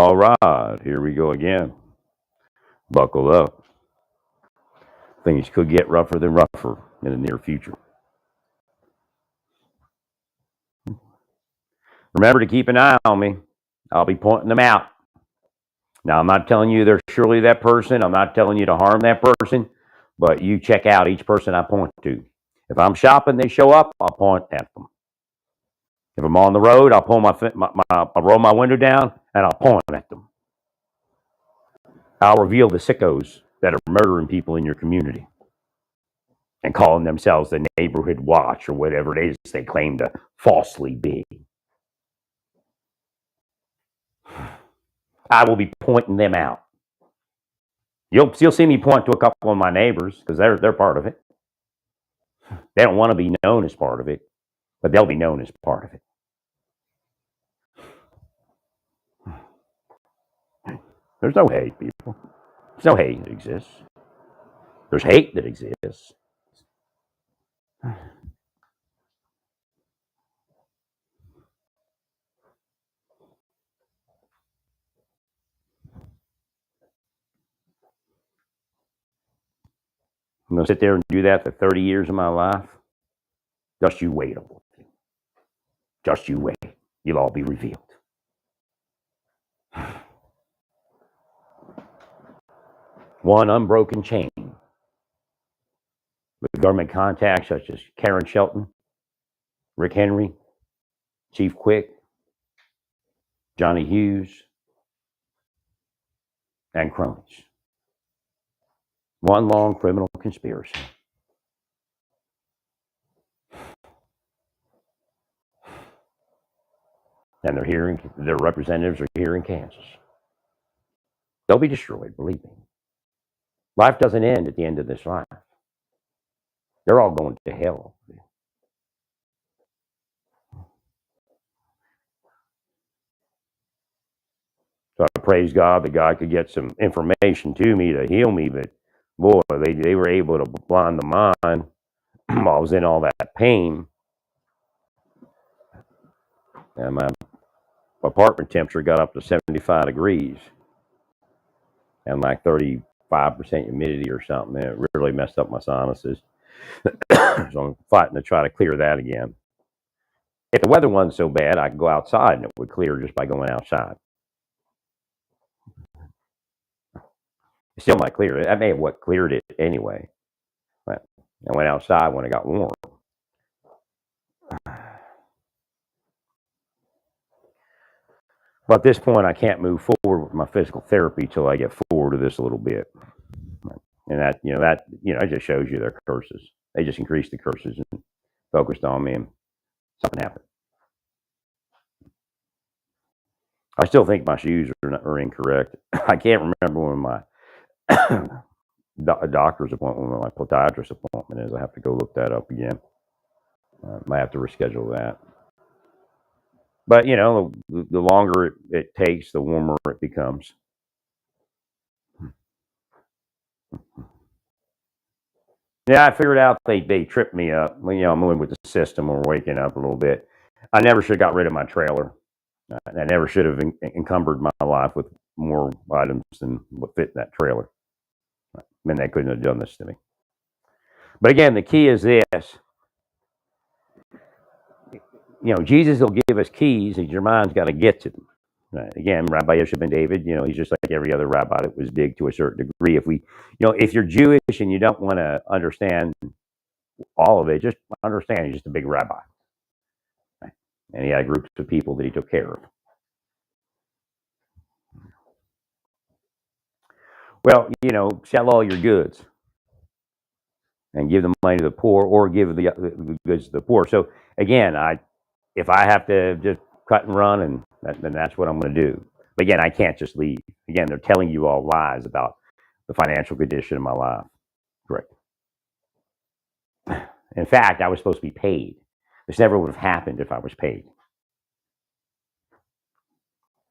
All right, here we go again. Buckle up. Things could get rougher than rougher in the near future. Remember to keep an eye on me. I'll be pointing them out. Now, I'm not telling you they're surely that person. I'm not telling you to harm that person, but you check out each person I point to. If I'm shopping, they show up, I'll point at them. If I'm on the road, I'll I'll roll my window down and I'll point at them. I'll reveal the sickos that are murdering people in your community and calling themselves the neighborhood watch or whatever it is they claim to falsely be. I will be pointing them out. You'll see me point to a couple of my neighbors because they're part of it. They don't want to be known as part of it, but they'll be known as part of it. There's no hate, people. There's no hate that exists. There's hate that exists. I'm going to sit there and do that for 30 years of my life. Just you wait a little bit. Just you wait. You'll all be revealed. One unbroken chain with government contacts such as Karen Shelton, Rick Henry, Chief Quick, Johnny Hughes, and cronies. One long criminal conspiracy. And their representatives are here in Kansas. They'll be destroyed, believe me. Life doesn't end at the end of this life. They're all going to hell. So I praise God that God could get some information to me to heal me, but boy, they were able to blind the mind while I was in all that pain. And my apartment temperature got up to 75 degrees and like 35% humidity or something. And it really messed up my sinuses. So I'm fighting to try to clear that again. If the weather wasn't so bad, I could go outside and it would clear just by going outside. It still might clear it. I may have what cleared it anyway. But I went outside when it got warm. But at this point, I can't move forward with my physical therapy till I get forward to this a little bit. And that it just shows you their curses. They just increased the curses and focused on me, and something happened. I still think my shoes are incorrect. I can't remember when my doctor's appointment, when my podiatrist appointment is. I have to go look that up again. Might have to reschedule that. But the longer it takes, the warmer it becomes. Yeah, I figured out they tripped me up. I'm moving with the system or waking up a little bit. I never should have got rid of my trailer. I never should have encumbered my life with more items than what fit in that trailer. Then they couldn't have done this to me. But again, the key is this. Jesus will give us keys, and your mind's got to get to them. Again, Rabbi Yosef ben David, he's just like every other rabbi that was big to a certain degree. If you're Jewish and you don't want to understand all of it, just understand he's just a big rabbi. And he had groups of people that he took care of. Well, sell all your goods and give the money to the poor, or give the goods to the poor. So again, if I have to just cut and run, then that's what I'm going to do. But again, I can't just leave. Again, they're telling you all lies about the financial condition of my life. Correct. In fact, I was supposed to be paid. This never would have happened if I was paid.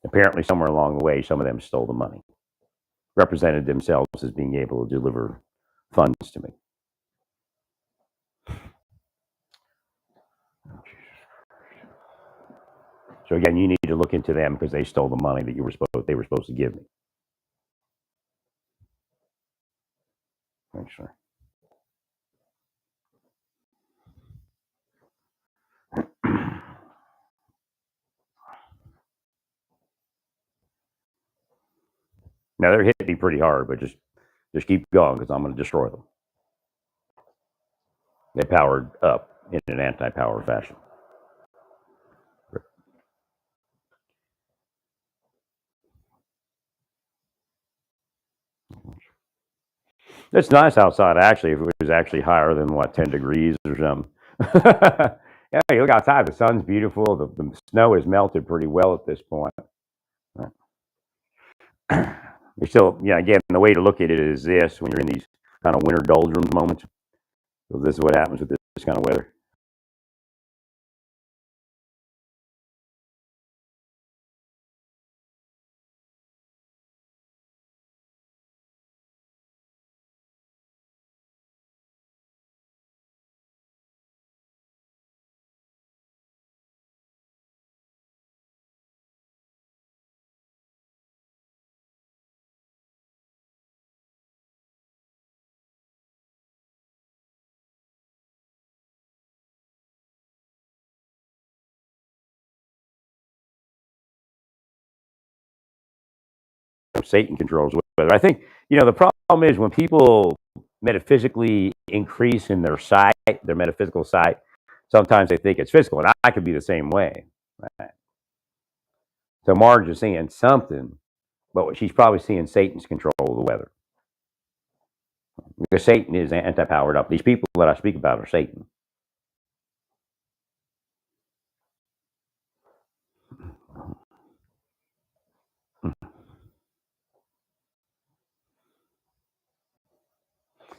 Apparently, somewhere along the way, some of them stole the money, represented themselves as being able to deliver funds to me. So again, you need to look into them because they stole the money that they were supposed to give me. Make sure. Now they're hitting me pretty hard, but just keep going because I'm going to destroy them. They powered up in an anti-power fashion. It's nice outside, actually. If it was actually higher than 10 degrees or something. Yeah, you look outside. The sun's beautiful. The snow has melted pretty well at this point. You're still, again, the way to look at it is this: when you're in these kind of winter doldrums moments. So this is what happens with this kind of weather. Satan controls weather. I think the problem is when people metaphysically increase in their sight, their metaphysical sight. Sometimes they think it's physical, and I could be the same way. Right? So Marge is seeing something, but she's probably seeing Satan's control of the weather. Because Satan is anti-powered up. These people that I speak about are Satan.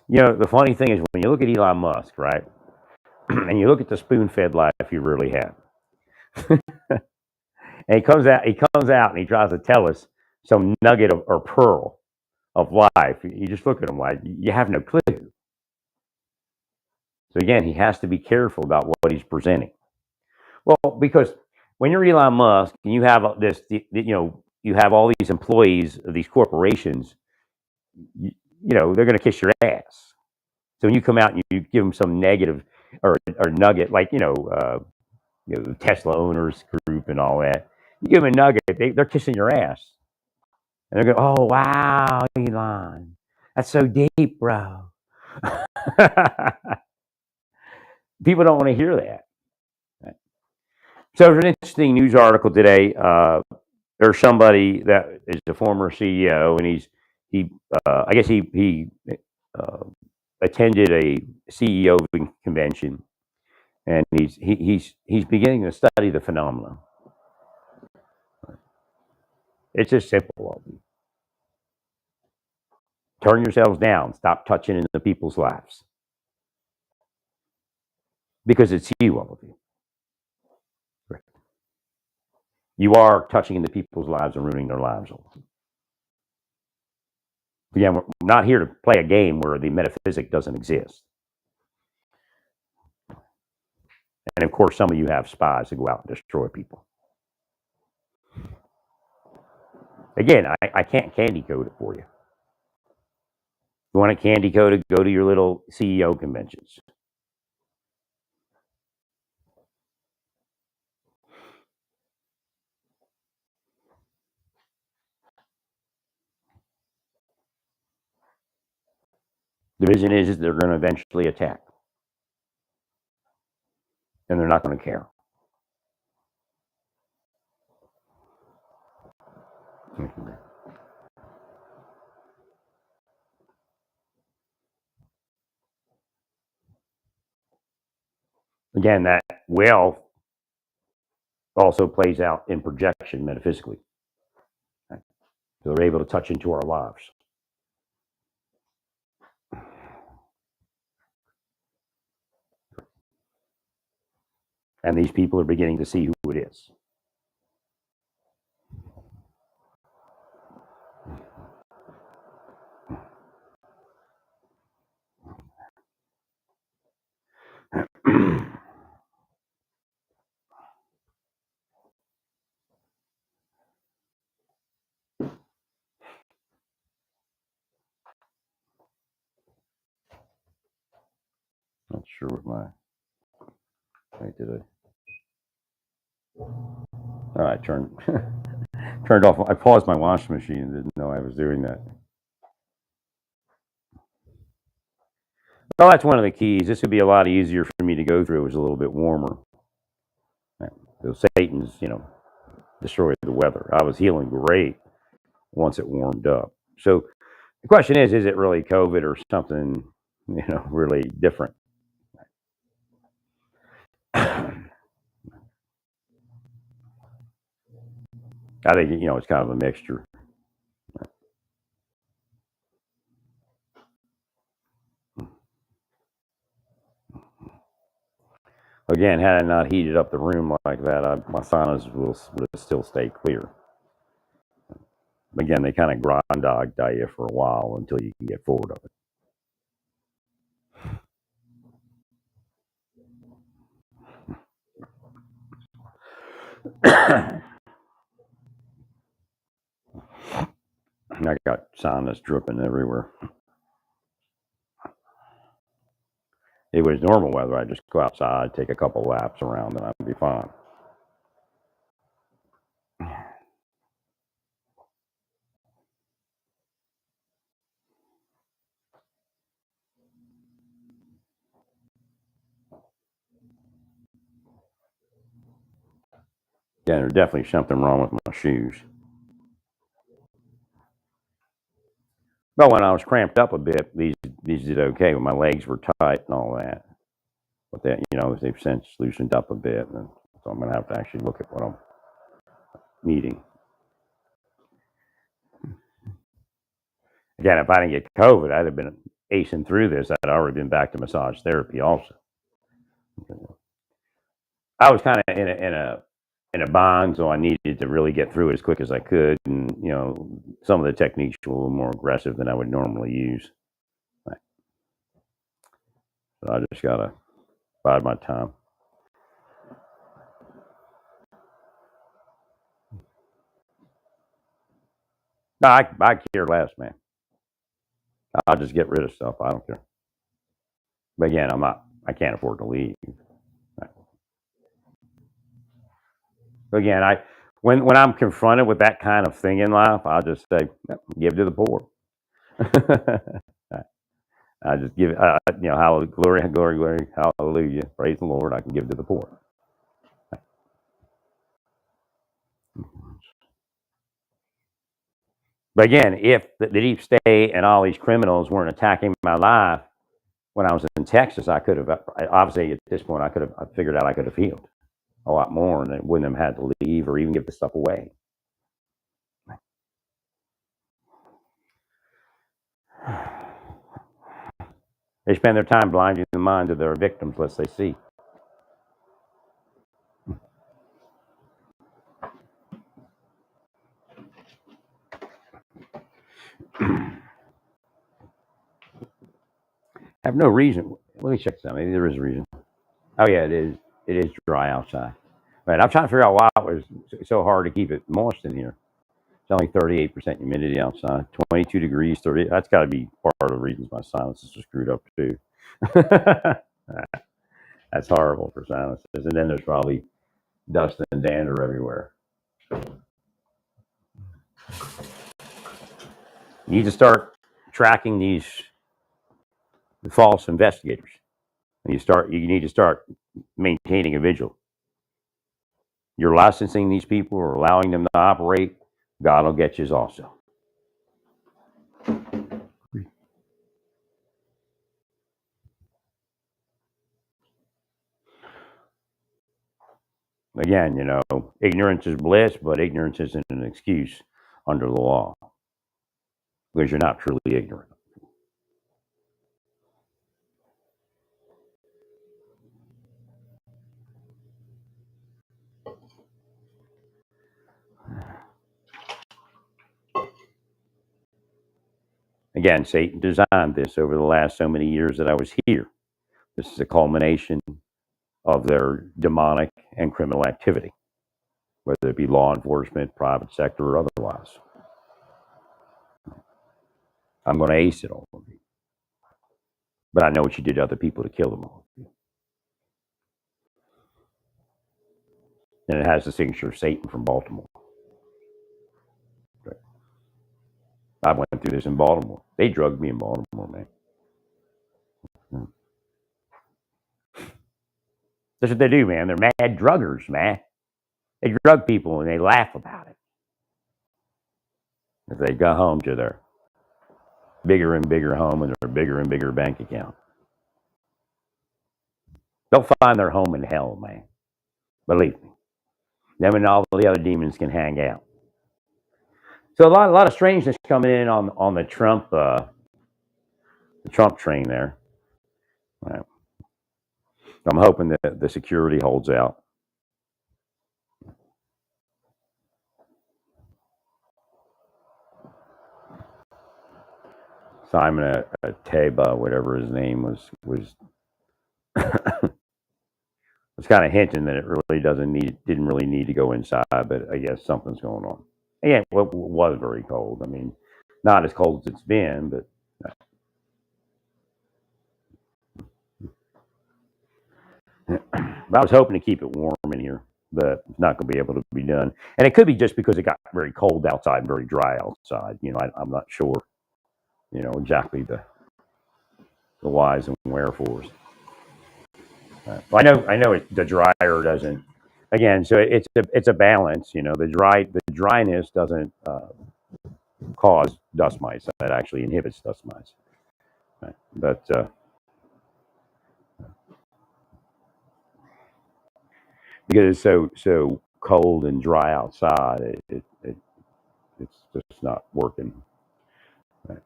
The funny thing is when you look at Elon Musk, right, and you look at the spoon-fed life he really had, and he comes out and he tries to tell us some nugget or pearl of life. You just look at him like you have no clue. So again, he has to be careful about what he's presenting. Well, because when you're Elon Musk and you have you have all these employees of these corporations, they're going to kiss your ass. So when you come out and you give them some negative or nugget, like the Tesla owners group and all that, you give them a nugget, they're kissing your ass, and they're going, "Oh wow, Elon, that's so deep, bro." People don't want to hear that. So there's an interesting news article today. There's somebody that is a former CEO, and I guess he uh, attended a CEO convention, and he's beginning to study the phenomenon. It's just simple. Turn yourselves down. Stop touching into people's lives because it's you, all of you. You are touching into people's lives and ruining their lives. Again, we're not here to play a game where the metaphysic doesn't exist. And of course, some of you have spies that go out and destroy people. Again, I can't candy code it for you. You want it candy coded, go to your little CEO conventions. The vision is they're going to eventually attack. And they're not going to care. Again, that wealth also plays out in projection metaphysically. So they're able to touch into our lives. And these people are beginning to see who it is. mixture with my. Wait, did I? All right, turned off. I paused my washing machine and didn't know I was doing that. Well, that's one of the keys. This would be a lot easier for me to go through. It was a little bit warmer. So Satan's, destroyed the weather. I was healing great once it warmed up. So the question is it really COVID or something, really different? I think, it's kind of a mixture. Again, had I not heated up the room like that, my sinus would have still stayed clear. Again, they kind of groundhog you for a while until you can get forward of it. I got sinus dripping everywhere. It was normal weather. I'd just go outside, take a couple laps around, and I'd be fine. Yeah, there's definitely something wrong with my shoes. But when I was cramped up a bit, these did okay. When my legs were tight and all that. But then, they've since loosened up a bit, and so I'm going to have to actually look at what I'm needing. Again, if I didn't get COVID, I'd have been acing through this. I'd already been back to massage therapy also. I was kind of in a bind, so I needed to really get through it as quick as I could. And some of the techniques were a little more aggressive than I would normally use. So I just gotta bide my time. No, I care less, man. I'll just get rid of stuff. I don't care. But again, I can't afford to leave. Again, when I'm confronted with that kind of thing in life, I'll just say, give to the poor. I just give, hallelujah, glory, glory, glory, hallelujah, praise the Lord. I can give to the poor. But again, if the deep state and all these criminals weren't attacking my life when I was in Texas, I could have, obviously at this point, I figured out I could have healed a lot more and it wouldn't have had to leave or even give the stuff away. They spend their time blinding the mind of their victims lest they see. I have no reason. Let me check this out. Maybe there is a reason. Oh yeah, it is. It is dry outside. Right. I'm trying to figure out why it was so hard to keep it moist in here. It's only 38% humidity outside. 22 degrees. 30. That's got to be part of the reasons my sinuses are screwed up too. That's horrible for sinuses. And then there's probably dust and dander everywhere. You need to start tracking these false investigators. You need to start maintaining a vigil. You're licensing these people or allowing them to operate, God will get you also. Again, ignorance is bliss, but ignorance isn't an excuse under the law because you're not truly ignorant. Again, Satan designed this over the last so many years that I was here. This is a culmination of their demonic and criminal activity, whether it be law enforcement, private sector, or otherwise. I'm going to ace it all. but I know what you did to other people to kill them all. And it has the signature of Satan from Baltimore. I went through this in Baltimore. They drugged me in Baltimore, man. That's what they do, man. They're mad druggers, man. They drug people and they laugh about it. If they go home to their bigger and bigger home and their bigger and bigger bank account, they'll find their home in hell, man. Believe me. Them and all the other demons can hang out. So a lot of strangeness coming in on the Trump train there. Right. I'm hoping that the security holds out. Simon Teba, whatever his name was was kind of hinting that it really didn't really need to go inside, but I guess something's going on. Again, it was very cold. I mean, not as cold as it's been, but I was hoping to keep it warm in here, but it's not going to be able to be done. And it could be just because it got very cold outside and very dry outside. I'm not sure, exactly the whys and wherefores. I know the dryer doesn't. Again, so it's a balance. The dryness doesn't cause dust mites. That actually inhibits dust mites. Right? But because it's so cold and dry outside, it's just not working. Right?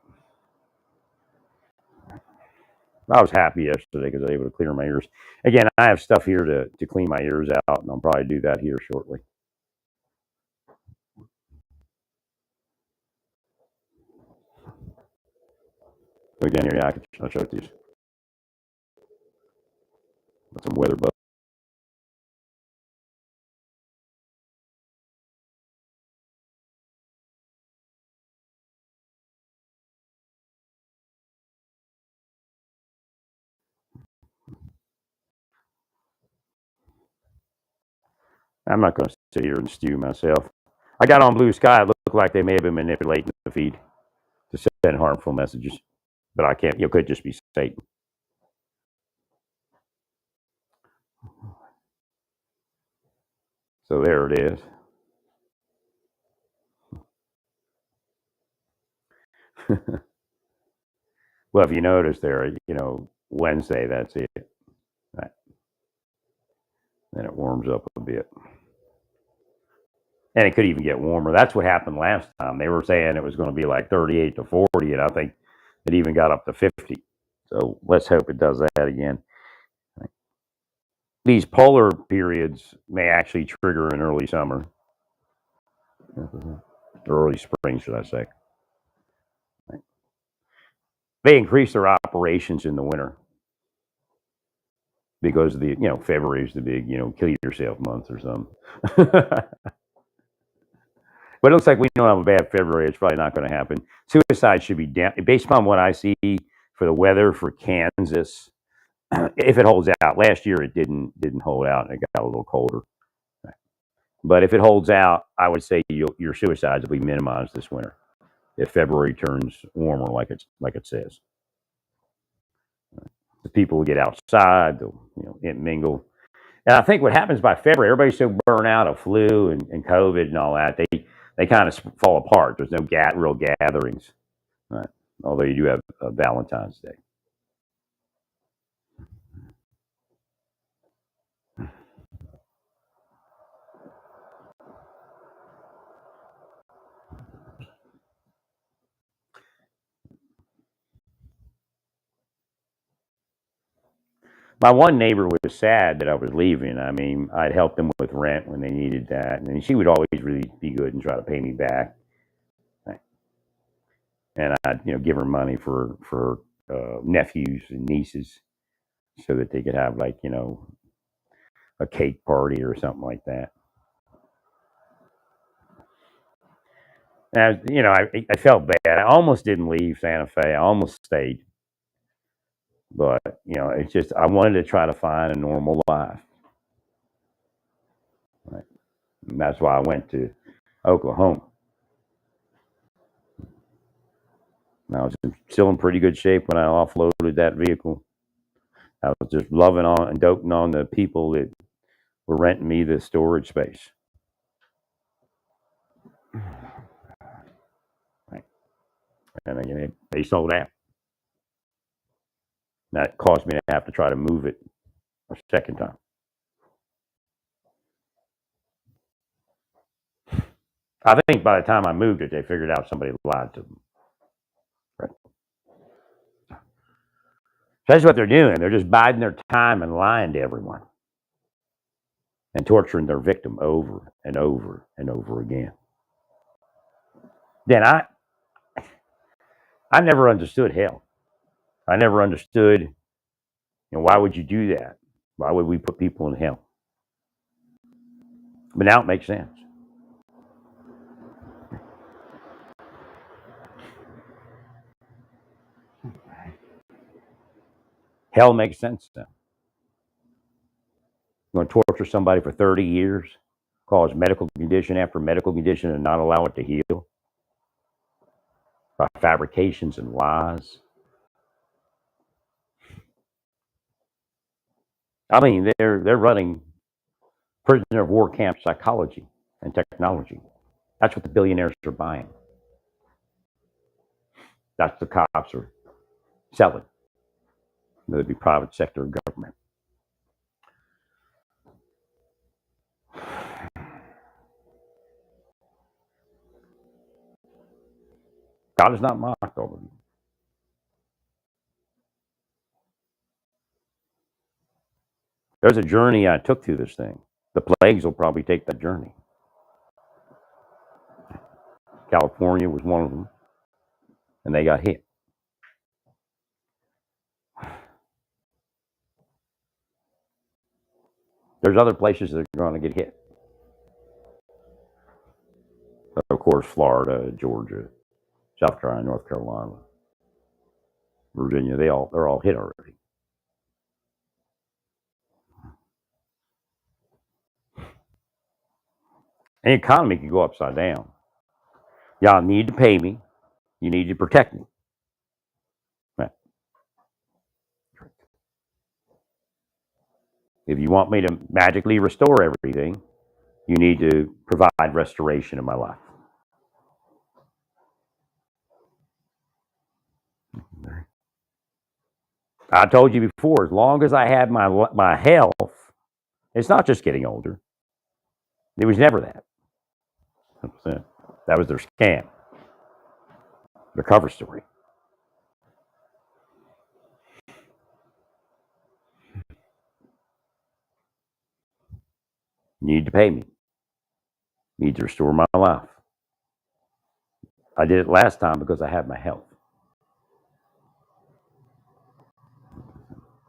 I was happy yesterday because I was able to clear my ears. Again, I have stuff here to clean my ears out, and I'll probably do that here shortly. Again, here, I'll show it to you. Got some weather bugs. I'm not going to sit here and stew myself. I got on Blue Sky. It looked like they may have been manipulating the feed to send harmful messages, but I can't. It could just be Satan. So there it is. Well, if you notice there, Wednesday, that's it. Right. Then it warms up a bit. And it could even get warmer. That's what happened last time. They were saying it was going to be like 38 to 40, and I think it even got up to 50. So let's hope it does that again. These polar periods may actually trigger an early summer, early spring, should I say. They increase their operations in the winter because February is the big, kill yourself month or something. But it looks like we don't have a bad February. It's probably not going to happen. Suicide should be down. Based upon what I see for the weather for Kansas, if it holds out. Last year it didn't hold out, and it got a little colder. But if it holds out, I would say your suicides will be minimized this winter if February turns warmer, like it says. The people will get outside, they'll mingle. And I think what happens by February, everybody's so burnt out of flu and COVID and all that, they kind of fall apart. There's no real gatherings, right? Although you do have Valentine's Day. My one neighbor was sad that I was leaving. I mean, I'd help them with rent when they needed that, and she would always really be good and try to pay me back. And I'd give her money for nephews and nieces so that they could have like a cake party or something like that. And I felt bad. I almost didn't leave Santa Fe. I almost stayed. But, it's just, I wanted to try to find a normal life. Right? And that's why I went to Oklahoma. And I was still in pretty good shape when I offloaded that vehicle. I was just loving on and doting on the people that were renting me the storage space. Right? And again, they sold out. That caused me to have to try to move it a second time. I think by the time I moved it, they figured out somebody lied to them. Right? That's what they're doing. They're just biding their time and lying to everyone and torturing their victim over and over and over again. Then I never understood hell. I never understood, why would you do that? Why would we put people in hell? But now it makes sense. Hell makes sense now. You're going to torture somebody for 30 years, cause medical condition after medical condition, and not allow it to heal by fabrications and lies. I mean, they're running prisoner of war camp psychology and technology. That's what the billionaires are buying. That's the cops are selling, whether it be private sector or government. God is not mocked over you. There's a journey I took through this thing. The plagues will probably take that journey. California was one of them, and they got hit. There's other places that are going to get hit. Of course, Florida, Georgia, South Carolina, North Carolina, Virginia, they're all hit already. And the economy could go upside down. Y'all need to pay me. You need to protect me. Right. If you want me to magically restore everything, you need to provide restoration in my life. I told you before, as long as I had my health, it's not just getting older. It was never that. 100%. That was their scam, their cover story. You need to pay me. You need to restore my life. I did it last time because I had my health.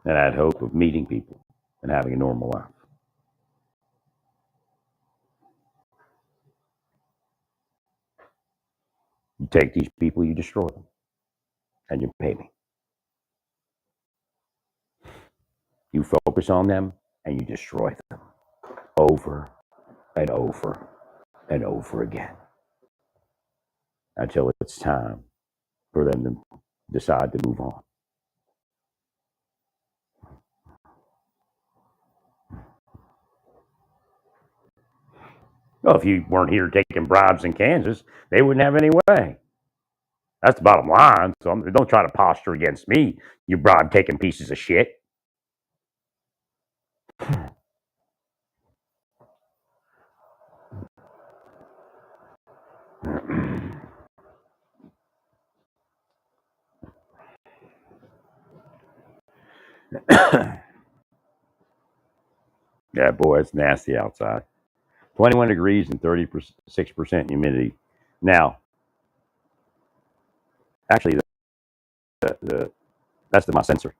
And I had hope of meeting people and having a normal life. You take these people, you destroy them, and you pay me. You focus on them and you destroy them over and over and over again until it's time for them to decide to move on. Well, if you weren't here taking bribes in Kansas, they wouldn't have any way. That's the bottom line. So don't try to posture against me, you bribe taking pieces of shit. Yeah, boy, it's nasty outside. 21 degrees and 36% humidity. Now, actually, that's my sensor.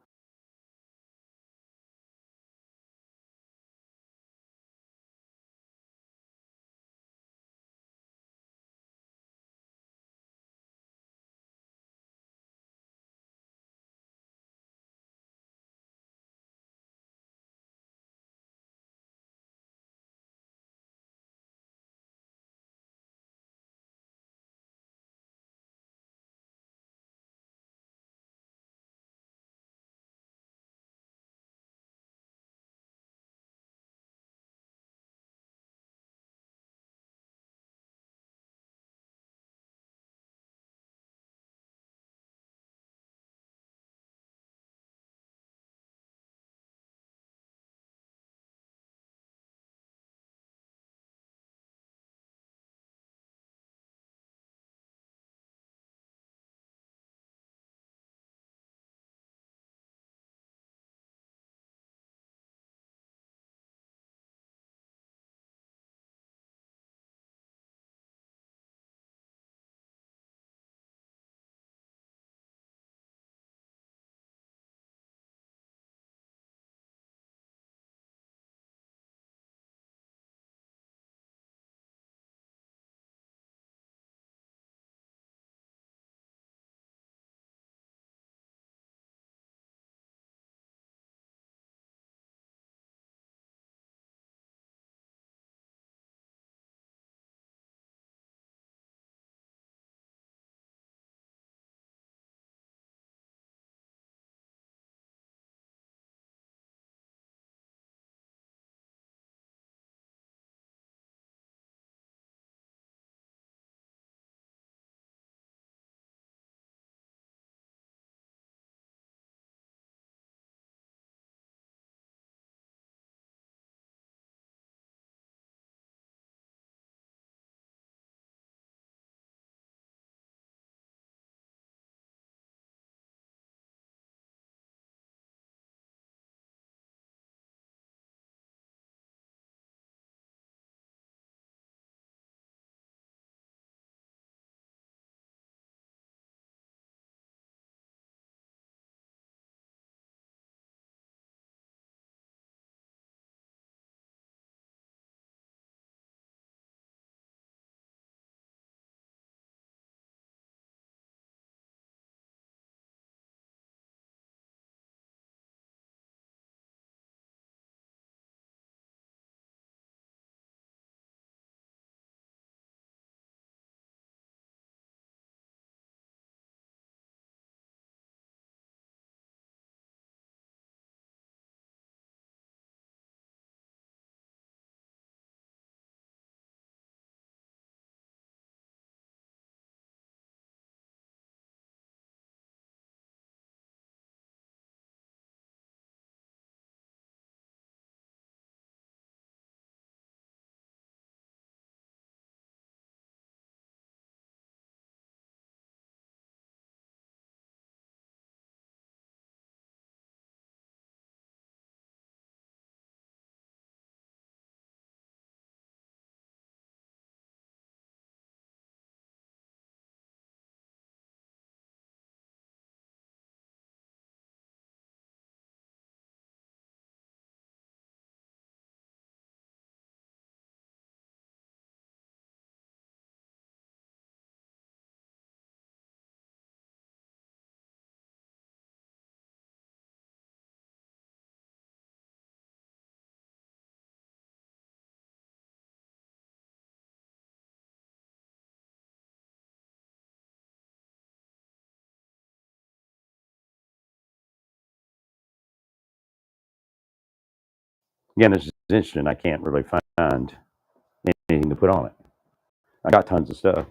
Again, this is interesting. I can't really find anything to put on it. I got tons of stuff.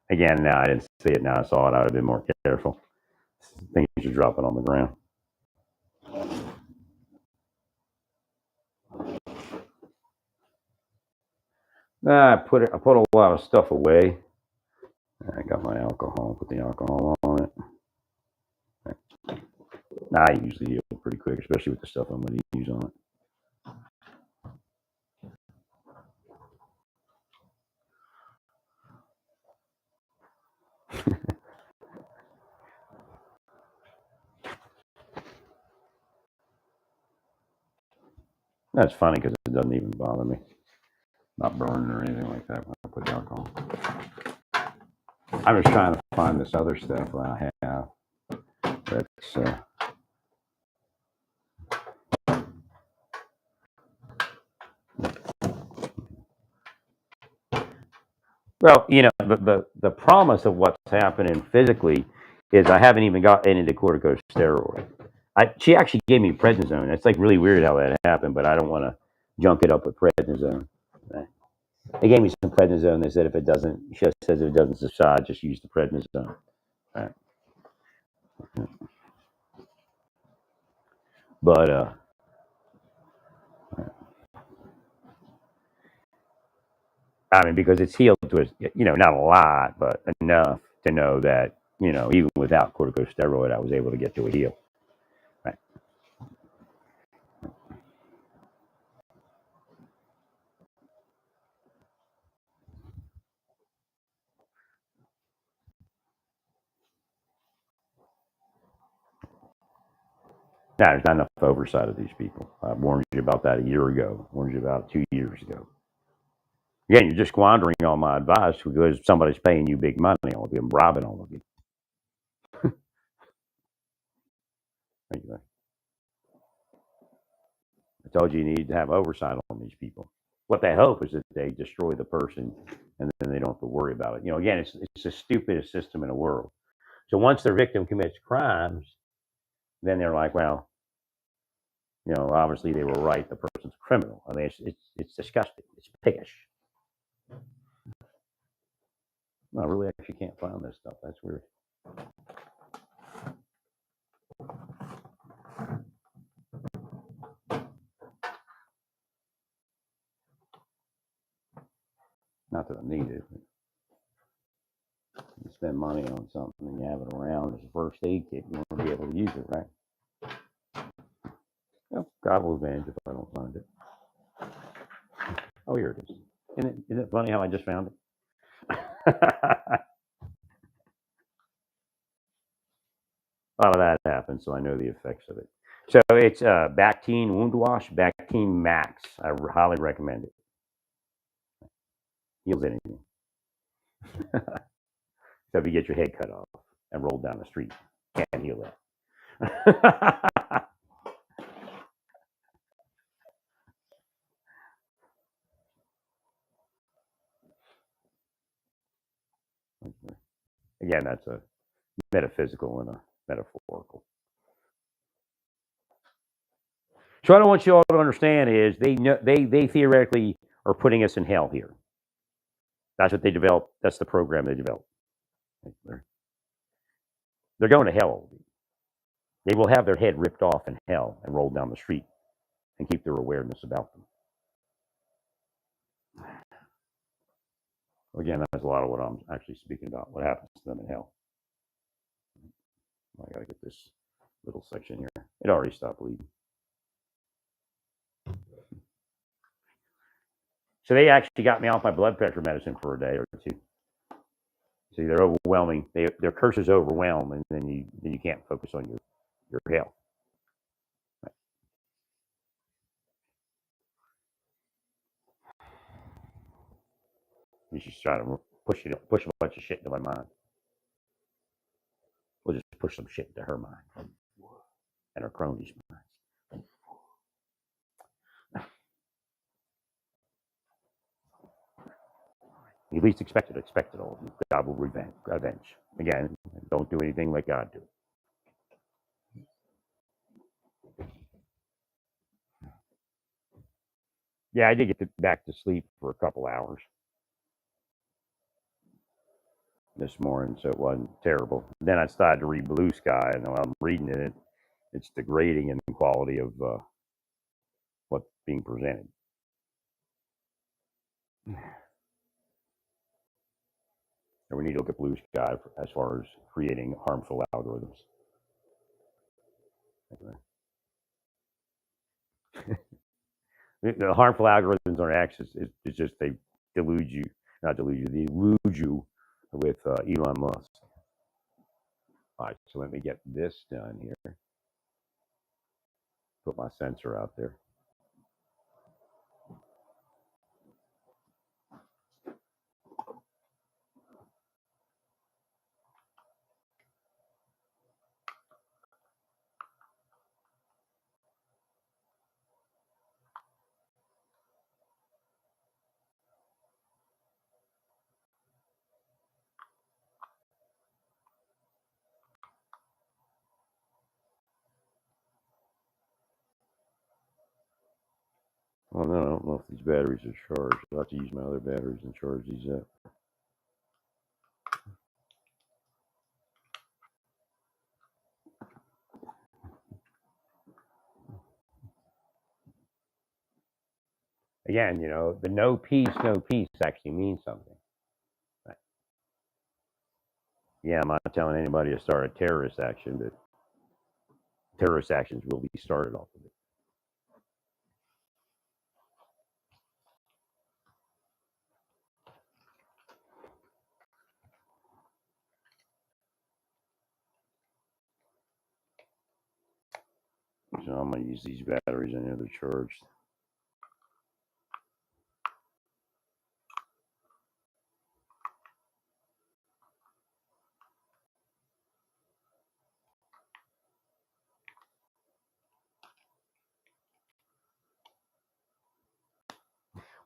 Again, now I didn't see it. Now I saw it. I would have been more careful. Things are dropping on the ground. I put a lot of stuff away. I got my alcohol. Put the alcohol on it. I usually heal pretty quick, especially with the stuff I'm going to use on it. That's funny because it doesn't even bother me. Not burning or anything like that when I put the alcohol. I'm just trying to find this other stuff that I have. That's well, the promise of what's happening physically is I haven't even got into corticosteroid. She actually gave me prednisone. It's like really weird how that happened, but I don't want to junk it up with prednisone. They gave me some prednisone. They said if it doesn't, she says if it doesn't subside, just use the prednisone. Right. But I mean, because it's healed to not a lot, but enough to know that even without corticosteroid, I was able to get to a heal. Right. Now, there's not enough oversight of these people. I warned you about that a year ago. I warned you about it 2 years ago. Again, you're just squandering all my advice because somebody's paying you big money on you and robbing all of you. Anyway, I told you need to have oversight on these people. What they hope is that they destroy the person and then they don't have to worry about it. Again, it's the stupidest system in the world. So once their victim commits crimes, then they're like, well, obviously they were right. The person's a criminal. I mean, it's disgusting. It's piggish. No, I really actually can't find this stuff. That's weird. Not that I need it. You spend money on something and you have it around as a first aid kit, you want to be able to use it, right? Well, God will avenge if I don't find it. Oh, here it is. Isn't it funny how I just found it? A lot of that happens, so I know the effects of it. So it's Bactine Wound Wash, Bactine Max. I highly recommend it. Heals anything. So if you get your head cut off and rolled down the street, can't heal that. Again, that's a metaphysical and a metaphorical. So what I want you all to understand is they theoretically are putting us in hell here. That's what they developed. That's the program they developed. They're going to hell. They will have their head ripped off in hell and rolled down the street and keep their awareness about them. Again, that's a lot of what I'm actually speaking about. What happens to them in hell? I got to get this little section here. It already stopped bleeding. So they actually got me off my blood pressure medicine for a day or two. See, they're overwhelming. Their curses overwhelm, and then you can't focus on your health. Right. You just try to push a bunch of shit into my mind. We'll just push some shit into her mind and her cronies' minds. You least expect it all. God will revenge. Again, don't do anything like God do. Yeah, I did get back to sleep for a couple hours this morning, so it wasn't terrible. Then I started to read Blue Sky, and while I'm reading it, it's degrading in the quality of what's being presented. And we need to look at Blue Sky as far as creating harmful algorithms. The harmful algorithms on X is just they delude you, not delude you, they delude you with Elon Musk. All right, so let me get this done here. Put my sensor out there. Well, no, I don't know if these batteries are charged. I'll have to use my other batteries and charge these up. Again, the no peace actually means something. Right? Yeah, I'm not telling anybody to start a terrorist action, but terrorist actions will be started off of it. So I'm going to use these batteries. I know they're charged.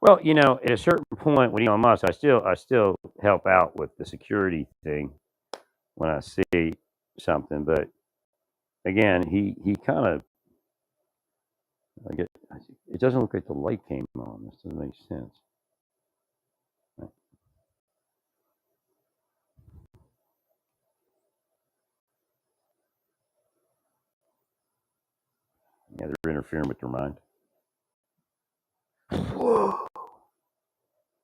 Well, at a certain point with Elon Musk, I still help out with the security thing when I see something. But again, he kind of I get it doesn't look like the light came on. This doesn't make sense. Right. Yeah, they're interfering with their mind. Whoa.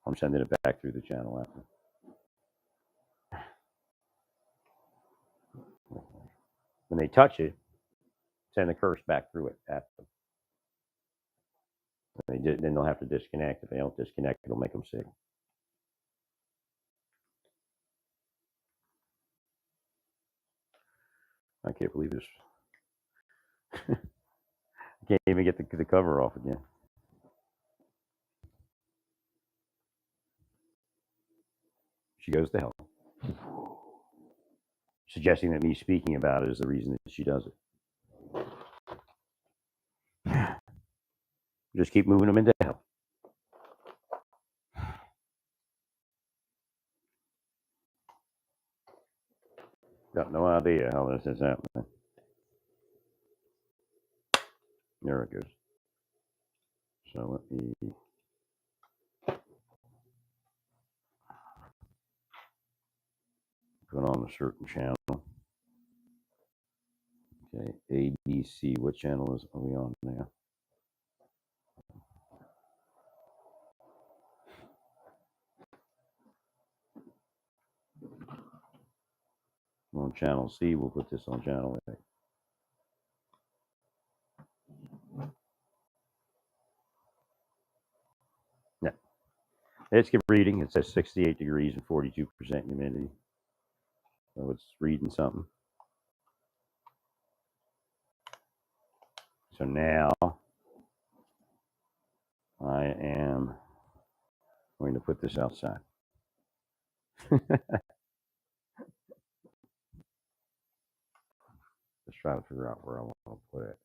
I'm sending it back through the channel after. When they touch it, send the curse back through it after. Then they'll have to disconnect. If they don't disconnect, it'll make them sick. I can't believe this. I can't even get the cover off again. She goes to hell. Suggesting that me speaking about it is the reason that she does it. Just keep moving them into hell. Got no idea how this is happening. There it goes. So let me put on a certain channel. Okay, ABC. What channel are we on now? On channel C. We'll put this on channel A. Yeah. Let's get reading. It says 68 degrees and 42% humidity. So it's reading something. So now I am going to put this outside. Let's try to figure out where I want to put it.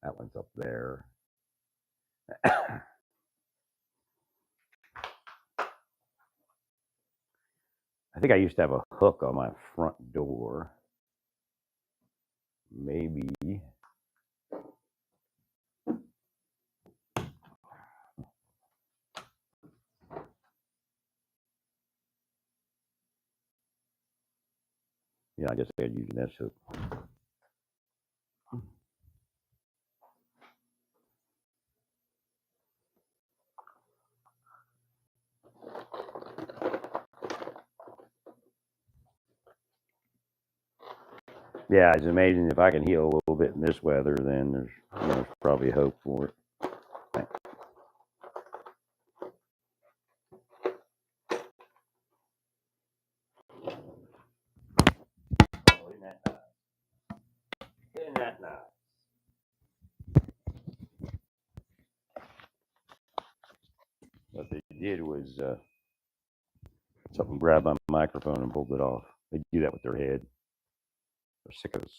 That one's up there. I think I used to have a hook on my front door. Maybe. I guess they're using that. So yeah, it's amazing if I can heal a little bit in this weather, then there's probably hope for it. Oh, isn't that nice? Isn't that nice? What they did was something grabbed my microphone and pulled it off. They do that with their head. They're sickos.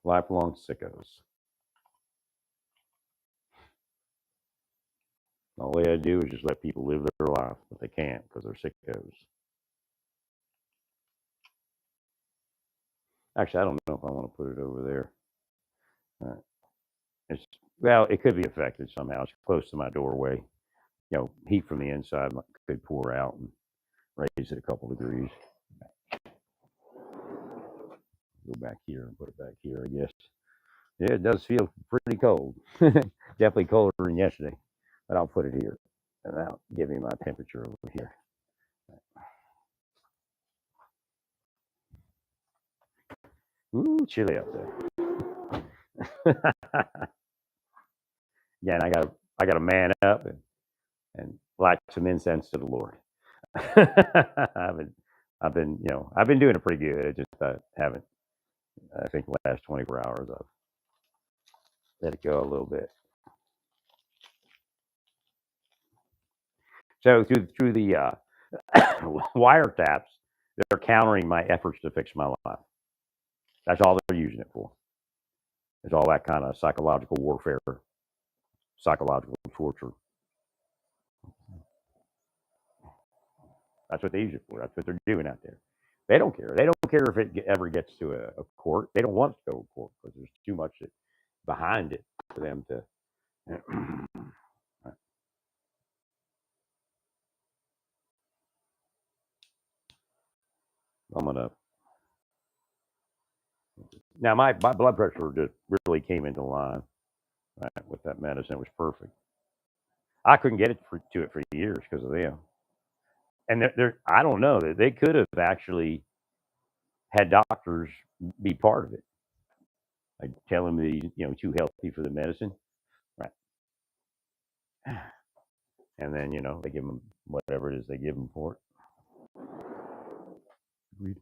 Lifelong sickos. All they had to do is just let people live their life, but they can't because they're sickos. Actually, I don't know if I want to put it over there. It's well, it could be affected somehow. It's close to my doorway. Heat from the inside could pour out and raise it a couple degrees. Go back here and put it back here, I guess. Yeah, it does feel pretty cold. Definitely colder than yesterday. But I'll put it here. And that'll give me my temperature over here. Ooh, chilly up there. Again, I got to man up and light some incense to the Lord. I've been I've been doing it pretty good. I just haven't. I think the last 24 hours I've let it go a little bit. So through the wiretaps, they're countering my efforts to fix my life. That's all they're using it for. It's all that kind of psychological warfare, psychological torture. That's what they use it for. That's what they're doing out there. They don't care. They don't care if it ever gets to a court. They don't want it to go to court because there's too much behind it for them to. I'm gonna now. My blood pressure just really came into line, right, with that medicine. It was perfect. I couldn't get to it for years because of them. And I don't know that they could have actually had doctors be part of it, like tell them that he's too healthy for the medicine, right? And then they give him whatever it is they give him for it. Agreed.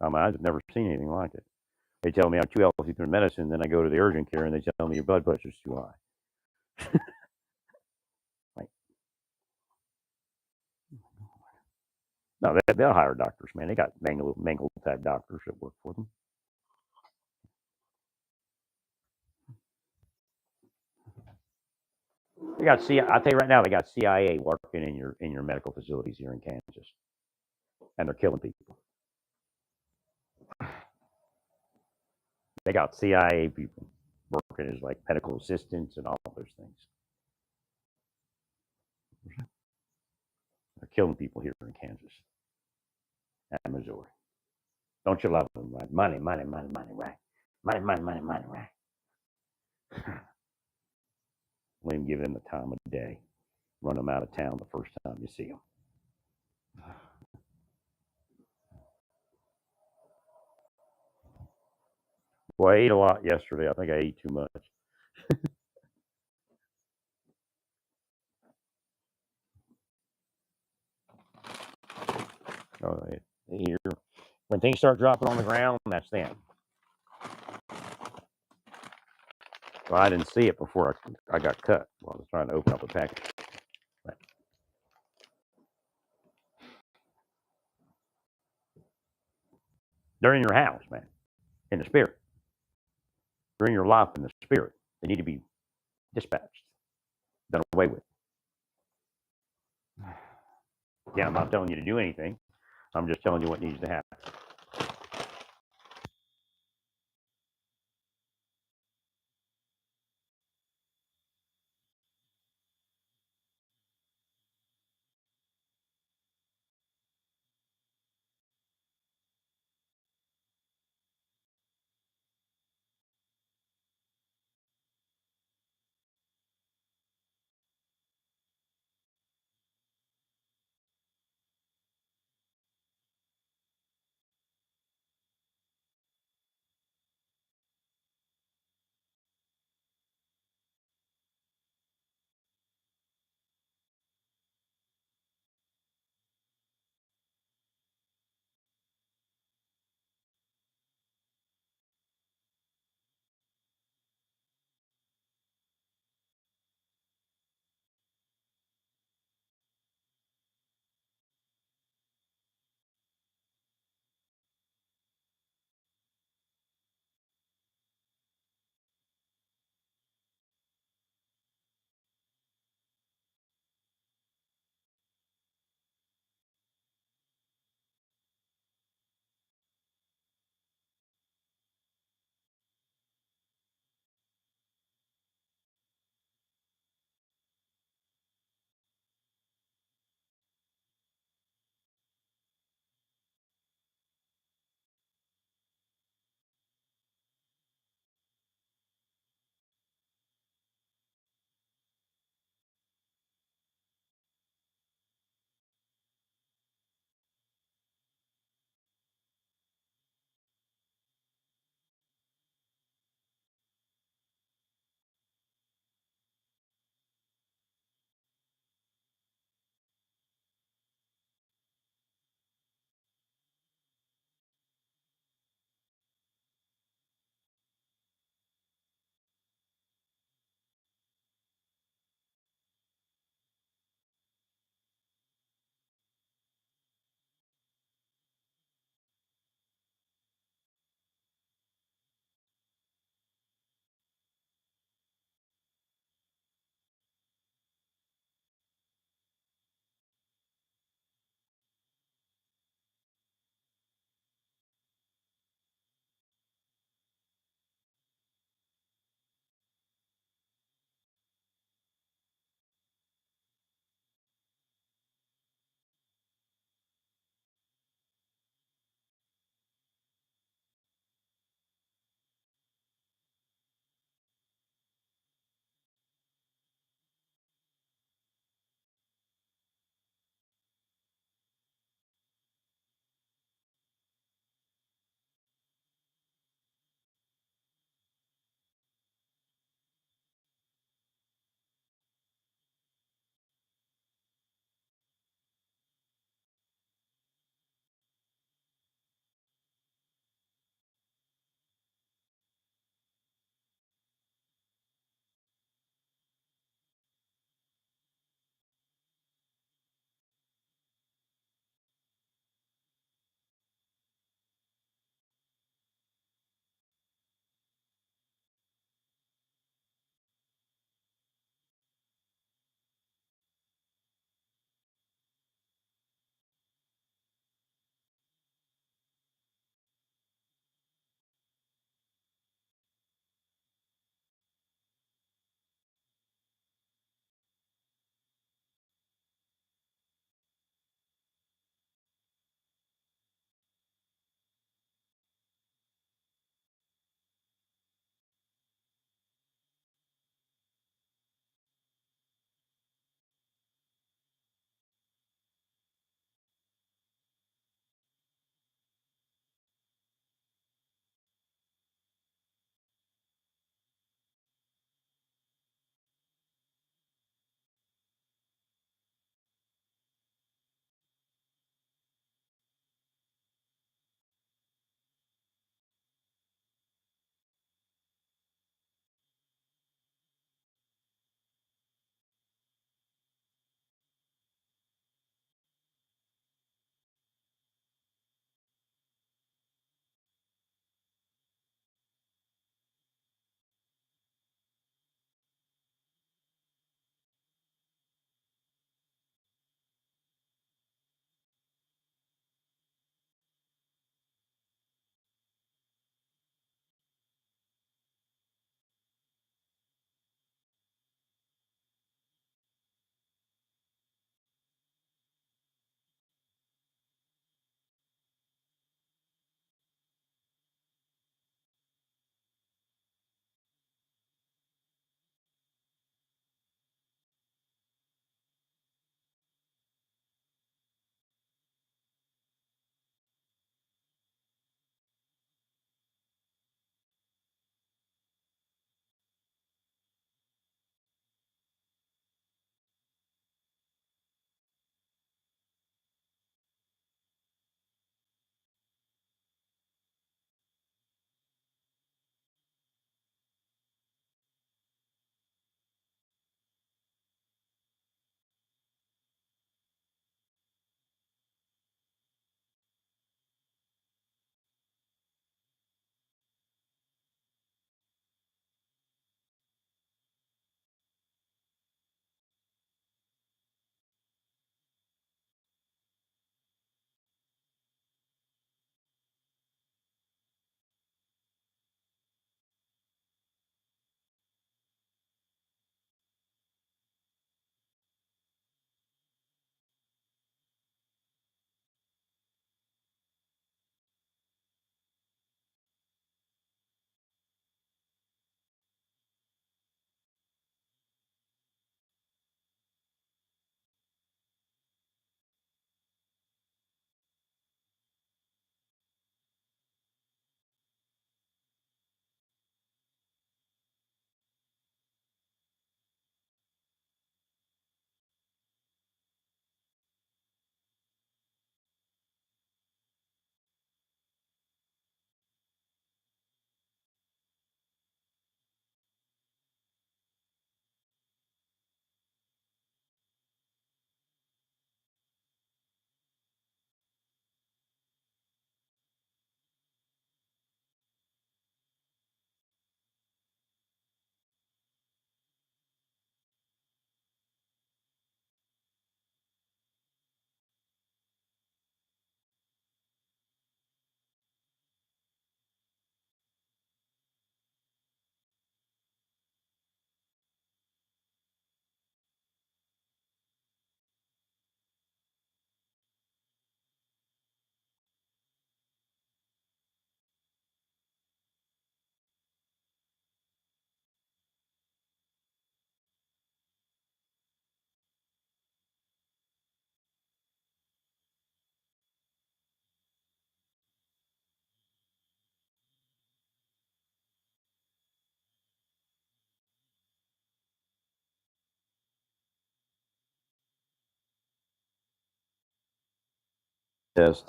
I've never seen anything like it. They tell me I'm too healthy for the medicine, then I go to the urgent care and they tell me your blood pressure's too high. Like, no, they'll hire doctors, man. They got mangled type doctors that work for them. I'll tell you right now, they got CIA working in your medical facilities here in Kansas, and they're killing people. They got CIA people working as like medical assistants and all those things. They're killing people here in Kansas and Missouri. Don't you love them? Right? Money, money, money, money, right? Money, money, money, money, right? Let him give them the time of day. Run them out of town the first time you see them. Well, I ate a lot yesterday. I think I ate too much. Oh, here, when things start dropping on the ground, that's them. Well, I didn't see it before I got cut while I was trying to open up a package. Right. They're in your house, man, in the spirit. They're in your life in the spirit. They need to be dispatched, done away with. Yeah, I'm not telling you to do anything. I'm just telling you what needs to happen.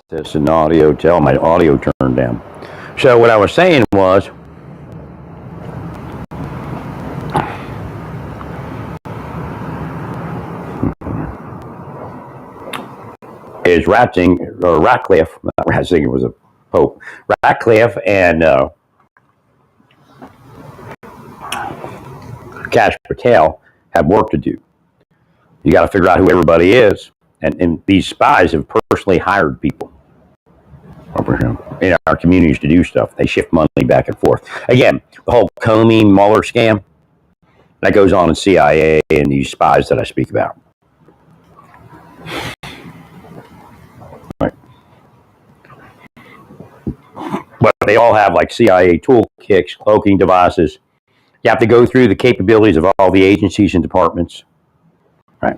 Test and audio. Tell my audio turned down. So what I was saying was, is Ratcliffe, not Ratzinger, was a pope. Ratcliffe and Kash Patel have work to do. You got to figure out who everybody is, and these spies have personally hired people in our communities to do stuff. They shift money back and forth. Again, the whole Comey Mueller scam that goes on in CIA and these spies that I speak about. Right. But they all have like CIA toolkits, cloaking devices. You have to go through the capabilities of all the agencies and departments. Right.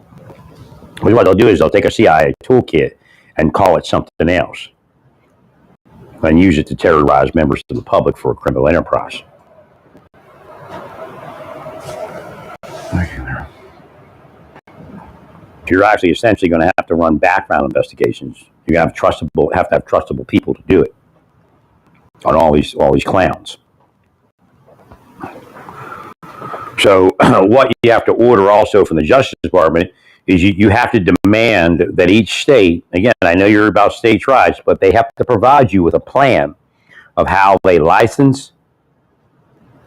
What they'll do is they'll take a CIA toolkit and call it something else and use it to terrorize members of the public for a criminal enterprise. You're actually essentially going to have to run background investigations. You're going to have to have trustable people to do it on all these clowns. So what you have to order also from the Justice Department is you have to demand that each state, again, I know you're about states' rights, but they have to provide you with a plan of how they license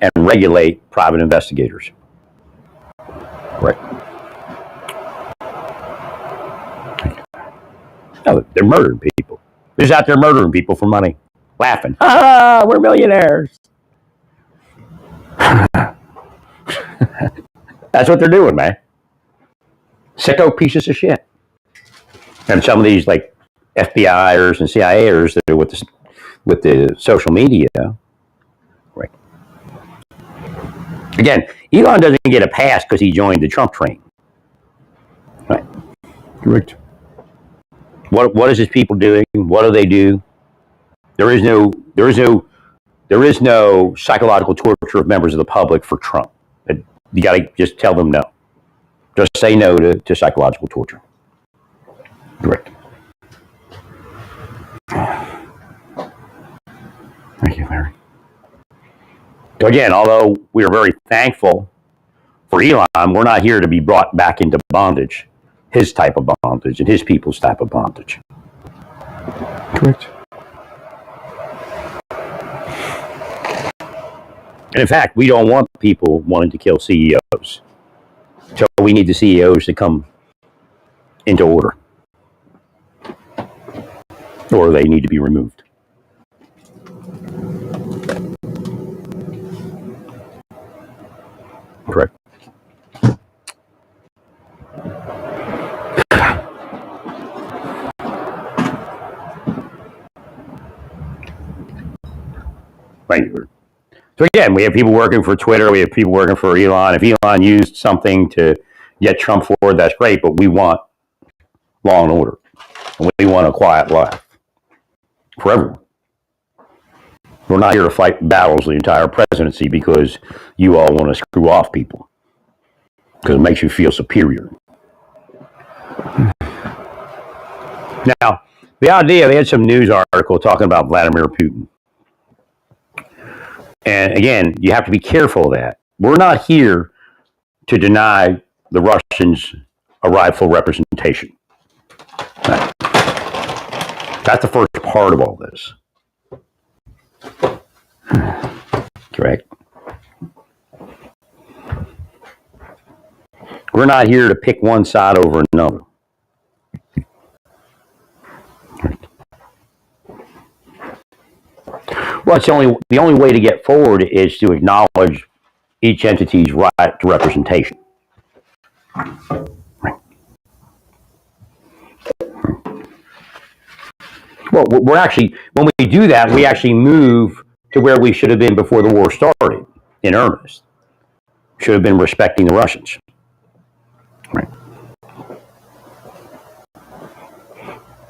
and regulate private investigators. Right. No, they're murdering people. They're just out there murdering people for money, laughing. Ah, we're millionaires. That's what they're doing, man. Sicko pieces of shit. And some of these like FBI'ers and CIA'ers that are with the social media, right? Again, Elon doesn't get a pass because he joined the Trump train, right? Correct. What is his people doing? What do they do? There is no psychological torture of members of the public for Trump. You got to just tell them no. Just say no to psychological torture. Correct. Thank you, Larry. So again, although we are very thankful for Elon, we're not here to be brought back into bondage, his type of bondage and his people's type of bondage. Correct. And in fact, we don't want people wanting to kill CEOs. So we need the CEOs to come into order. Or they need to be removed. Correct. Thank you. So again, we have people working for Twitter. We have people working for Elon. If Elon used something to get Trump forward, that's great. But we want law and order. And we want a quiet life for everyone. We're not here to fight battles the entire presidency because you all want to screw off people. Because it makes you feel superior. Now, the idea, they had some news article talking about Vladimir Putin. And again, you have to be careful of that. We're not here to deny the Russians a rightful representation. That's the first part of all this. Correct. We're not here to pick one side over another. Well, the only way to get forward is to acknowledge each entity's right to representation. Right. Well, we're actually, when we do that, we actually move to where we should have been before the war started, in earnest. Should have been respecting the Russians. Right.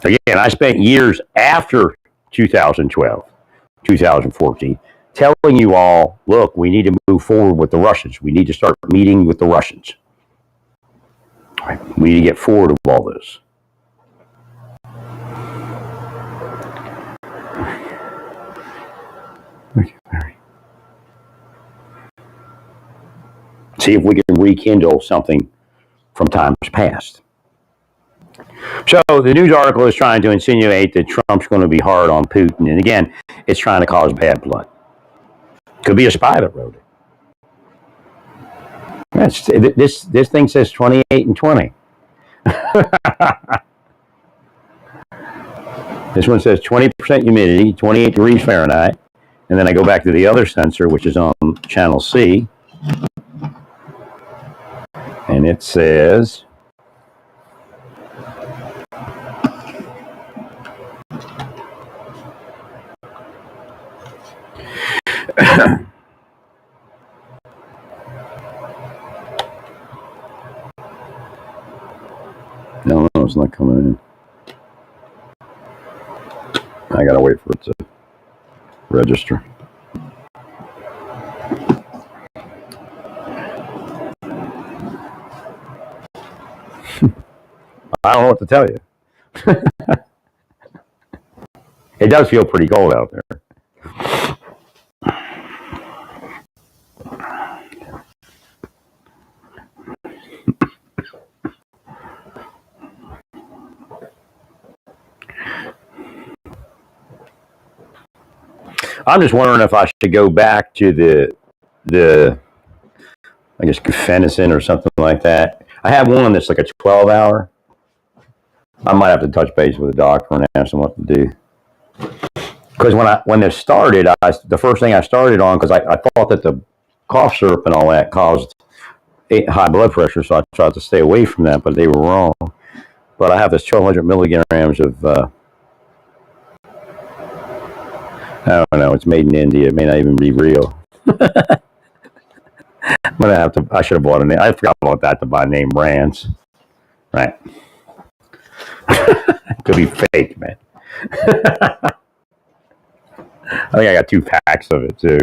Again, I spent years after 2012, 2014, telling you all, look, we need to move forward with the Russians. We need to start meeting with the Russians. Right. We need to get forward of all this. Thank you, Larry. See if we can rekindle something from times past. So the news article is trying to insinuate that Trump's going to be hard on Putin. And again, it's trying to cause bad blood. Could be a spy that wrote it. This thing says 28 and 20. This one says 20% humidity, 28 degrees Fahrenheit. And then I go back to the other sensor, which is on channel C. And it says no, it's not coming in. I gotta wait for it to register. I don't know what to tell you. It does feel pretty cold out there. I'm just wondering if I should go back to the I guess Guiafenazine or something like that. I have one that's like a 12-hour. I might have to touch base with the doctor and ask him what to do. Because when this started, the first thing I started on, because I thought that the cough syrup and all that caused high blood pressure, so I tried to stay away from that, but they were wrong. But I have this 1,200 milligrams of, I don't know, it's made in India. It may not even be real. I'm gonna have to. I should have bought a name. I forgot about that to buy name brands. Right. Could be fake, man. I think I got 2 packs of it too.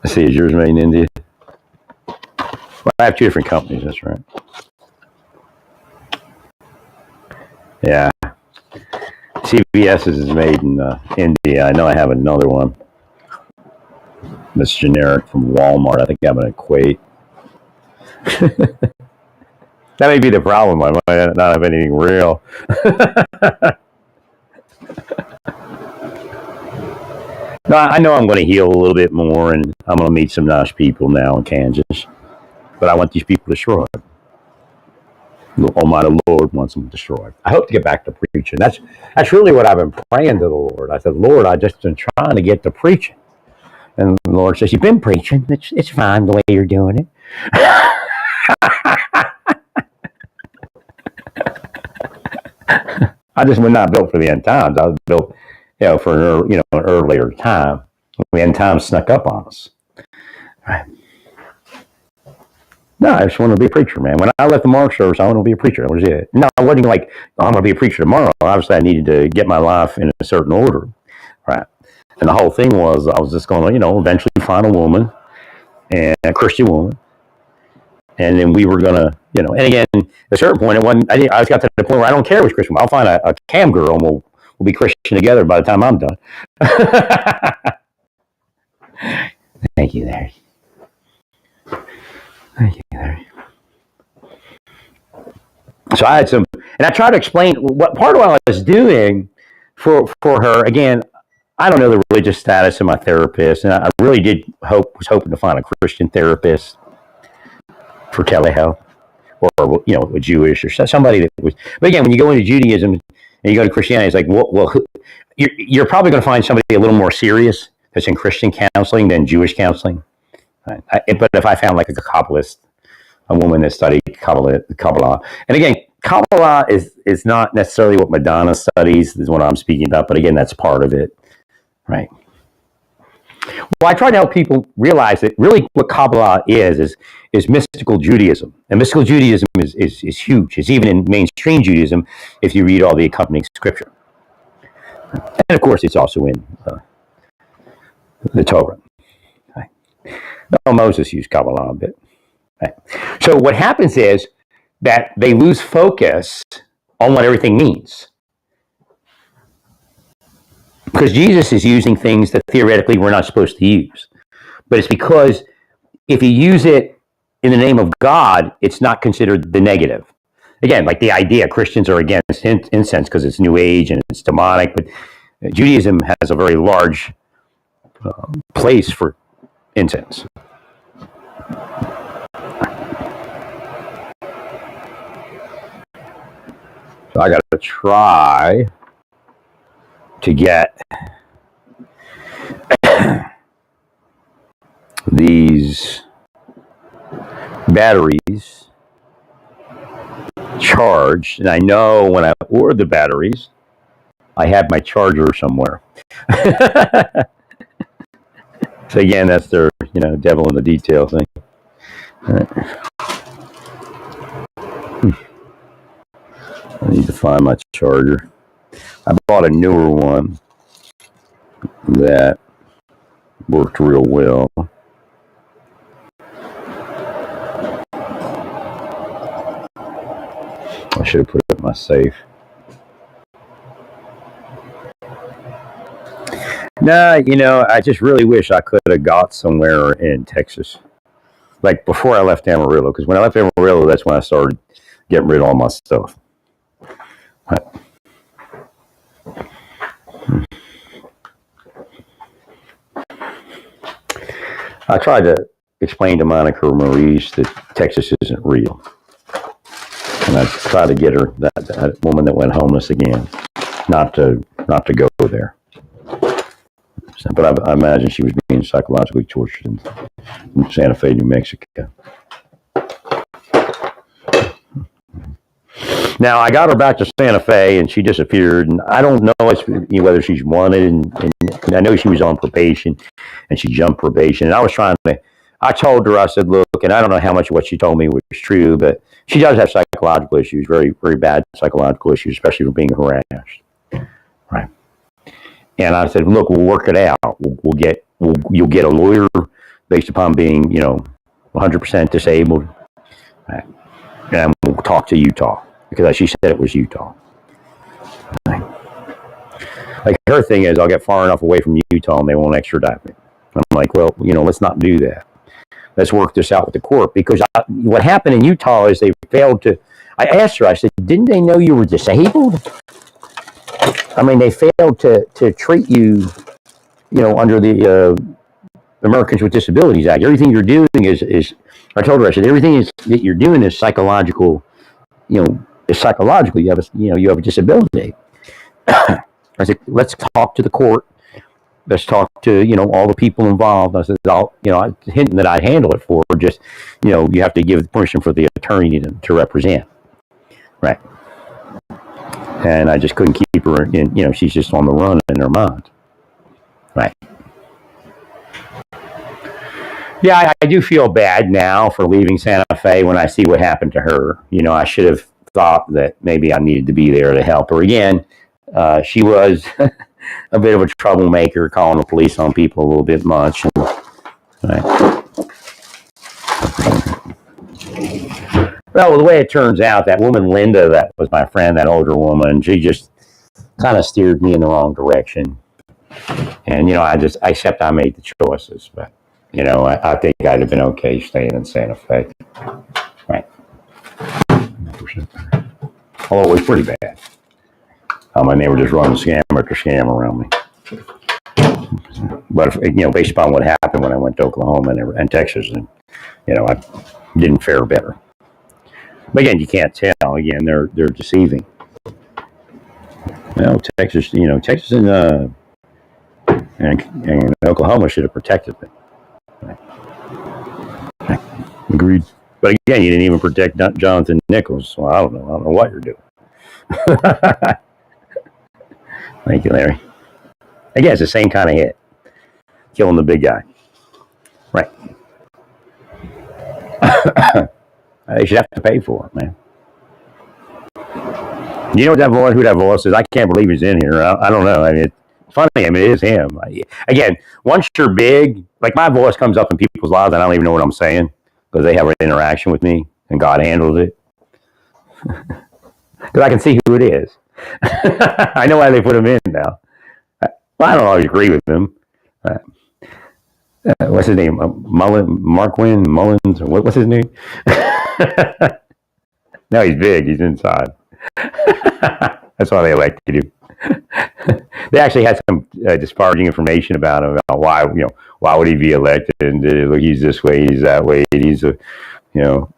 Let's see, is yours made in India? Well, I have 2 different companies. That's right. Yeah. CVS is made in India. I know I have another one that's generic from Walmart. I think I'm going to equate. That may be the problem. I might not have anything real. No, I know I'm going to heal a little bit more, and I'm going to meet some nice people now in Kansas. But I want these people destroyed. The Almighty Lord wants them destroyed. I hope to get back to preaching. That's really what I've been praying to the Lord. I said, Lord, I've just been trying to get to preaching. And the Lord says, you've been preaching. It's fine the way you're doing it. I just was not built for the end times. I was built, for an earlier time. The end times snuck up on us. Right. No, I just wanted to be a preacher, man. When I left the Mark service, I wanted to be a preacher. That was it. No, I wasn't like, I'm going to be a preacher tomorrow. Obviously, I needed to get my life in a certain order. Right. And the whole thing was, I was just going to, eventually find a woman, and a Christian woman. And then we were going to, and again, at a certain point, I got to the point where I don't care which Christian. I'll find a cam girl, and we'll be Christian together by the time I'm done. Thank you, Larry. Thank you, Larry. So I had some, and I tried to explain what part of what I was doing for her. Again, I don't know the religious status of my therapist, and I really was hoping to find a Christian therapist for telehealth, or a Jewish or somebody that was. But again, when you go into Judaism and you go to Christianity, it's like, well, you're probably going to find somebody a little more serious that's in Christian counseling than Jewish counseling. Right? But if I found like a Kabbalist, a woman that studied Kabbalah, and again, Kabbalah is not necessarily what Madonna studies, is what I'm speaking about, but again, that's part of it, right? Well, I try to help people realize that really what Kabbalah is mystical Judaism, and mystical Judaism is huge. It's even in mainstream Judaism if you read all the accompanying scripture, and of course, it's also in the Torah. Right? Well, Moses used Kabbalah a bit. Right? So what happens is that they lose focus on what everything means. because Jesus is using things that theoretically we're not supposed to use. But it's because if you use it in the name of God, it's not considered the negative. Again, like the idea Christians are against incense because it's New Age and it's demonic, but Judaism has a very large place for incense. So I got to try to get these batteries charged, and I know when I order the batteries, I have my charger somewhere. So again, that's their, devil in the detail thing. All right. I need to find my charger. I bought a newer one that worked real well. I should have put it in my safe. No, I just really wish I could have got somewhere in Texas. Like before I left Amarillo, because when I left Amarillo, that's when I started getting rid of all my stuff. I tried to explain to Monica Maurice that Texas isn't real. And I tried to get her, that woman that went homeless again, not to go there. But I imagine she was being psychologically tortured in Santa Fe, New Mexico. Now, I got her back to Santa Fe, and she disappeared. And I don't know whether she's wanted, and I know she was on probation, and she jumped probation. And I told her, I said, look, and I don't know how much of what she told me was true, but she does have psychological issues, very, very bad psychological issues, especially from being harassed. Right. And I said, look, we'll work it out. You'll get a lawyer based upon being, 100% disabled. Right. And we'll talk to Utah, because she said it was Utah. Right. Like her thing is, I'll get far enough away from Utah and they won't extradite me. I'm like, well, let's not do that. Let's work this out with the court, because what happened in Utah is they failed to. I asked her, I said, didn't they know you were disabled? I mean, they failed to treat you, under the Americans with Disabilities Act. Everything you're doing is I told her, I said, everything that you're doing is psychological, is psychological. You have a disability. I said, let's talk to the court. Let's talk to, all the people involved. I said, hinting that I'd handle it for her, just, you have to give permission for the attorney to represent. Right. And I just couldn't keep her in, she's just on the run in her mind. Right. Yeah, I do feel bad now for leaving Santa Fe when I see what happened to her. I should have thought that maybe I needed to be there to help her. Again, she was a bit of a troublemaker, calling the police on people a little bit much. Right. Well, the way it turns out, that woman, Linda, that was my friend, that older woman, she just kind of steered me in the wrong direction. And, except I made the choices. But, I think I'd have been okay staying in Santa Fe. Right. Although it was pretty bad. My neighbor just running scam after scam around me. But, based upon what happened when I went to Oklahoma and Texas, and, I didn't fare better. But again, you can't tell. Again, they're deceiving. Well, Texas and Oklahoma should have protected me. Agreed. But again, you didn't even protect Jonathan Nichols. Well, I don't know what you're doing. Thank you, Larry. Again, it's the same kind of hit. Killing the big guy. Right. They should have to pay for it, man. You know who that voice is? I can't believe he's in here. I don't know. I mean, it's funny. I mean, it is him. Again, once you're big, like my voice comes up in people's lives, and I don't even know what I'm saying because they have an interaction with me, and God handles it. Because I can see who it is. I know why they put him in now. Well, I don't always agree with him. Uh, what's his name? Marquin Mullins, or what's his name? No, he's big. He's inside. That's why they elected him. They actually had some disparaging information about him, about why would he be elected, and he's this way, he's that way, he's a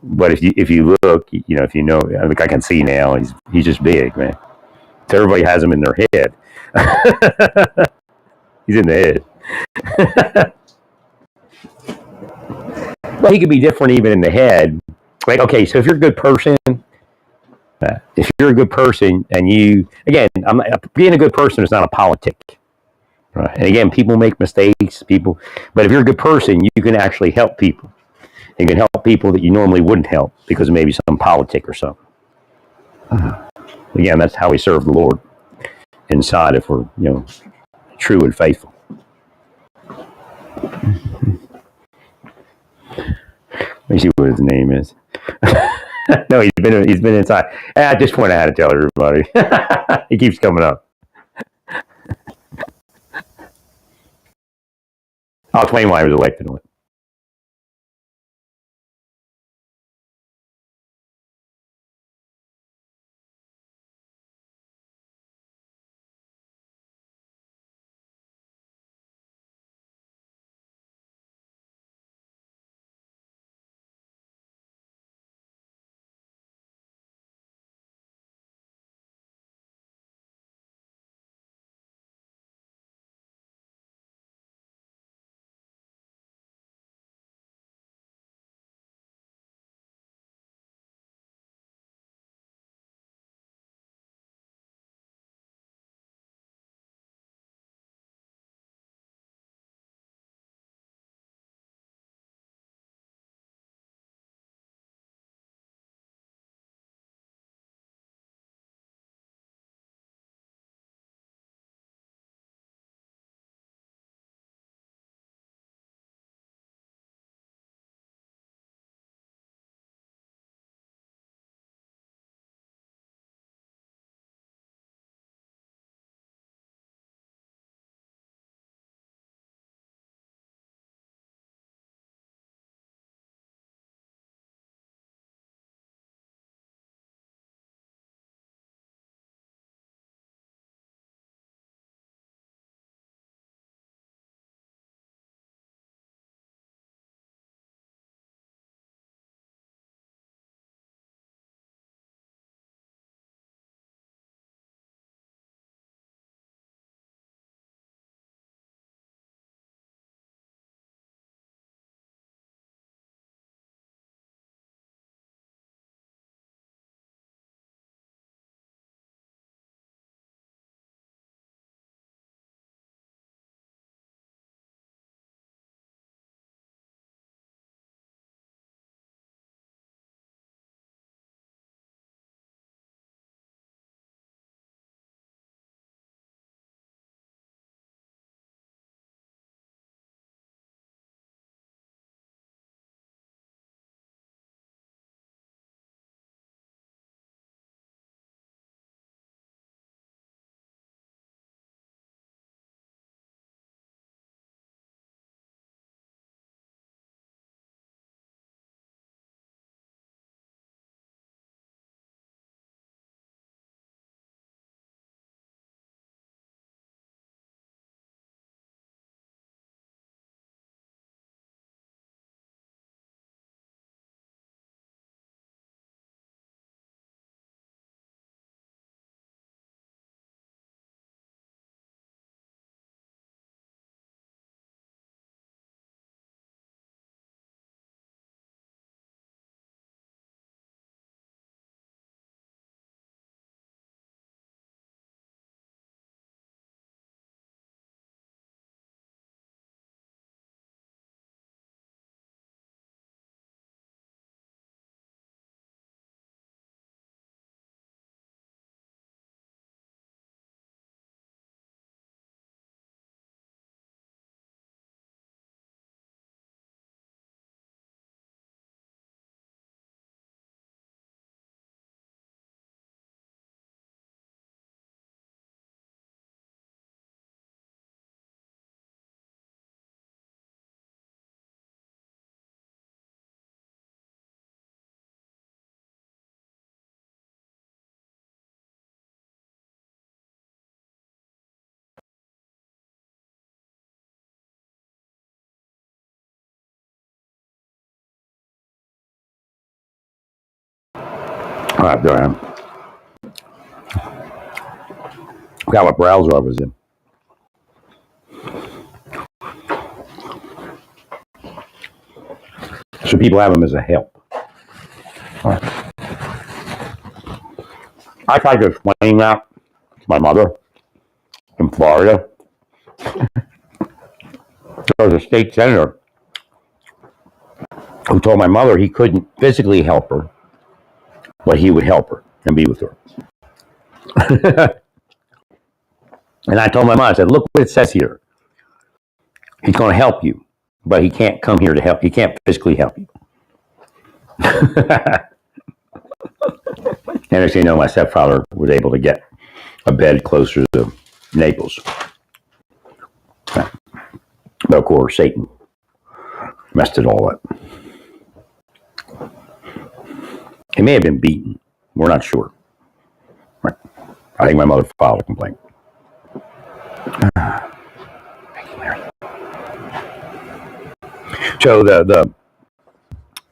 But if you look, if you know, I think I can see now, he's just big, man. So everybody has him in their head. He's in the head. Well, he could be different even in the head. Like, okay, so if you're a good person, and being a good person is not a politic. Right. And again, people make mistakes, but if you're a good person, you can actually help people. You can help people that you normally wouldn't help because of maybe some politic or something. Again, that's how we serve the Lord inside, if we're, true and faithful. Let me see what his name is. No, he's been inside. I just want to tell everybody. He keeps coming up. I'll explain why he was elected. All right, there I am. Forgot what browser I was in. So people have them as a help. I tried to explain that to my mother in Florida. There was a state senator who told my mother he couldn't physically help her, but he would help her and be with her. And I told my mom, I said, look what it says here. He's going to help you, but he can't come here to help. He can't physically help you. And as you know, my stepfather was able to get a bed closer to Naples. But of course, Satan messed it all up. He may have been beaten. We're not sure. Right. I think my mother filed a complaint. So the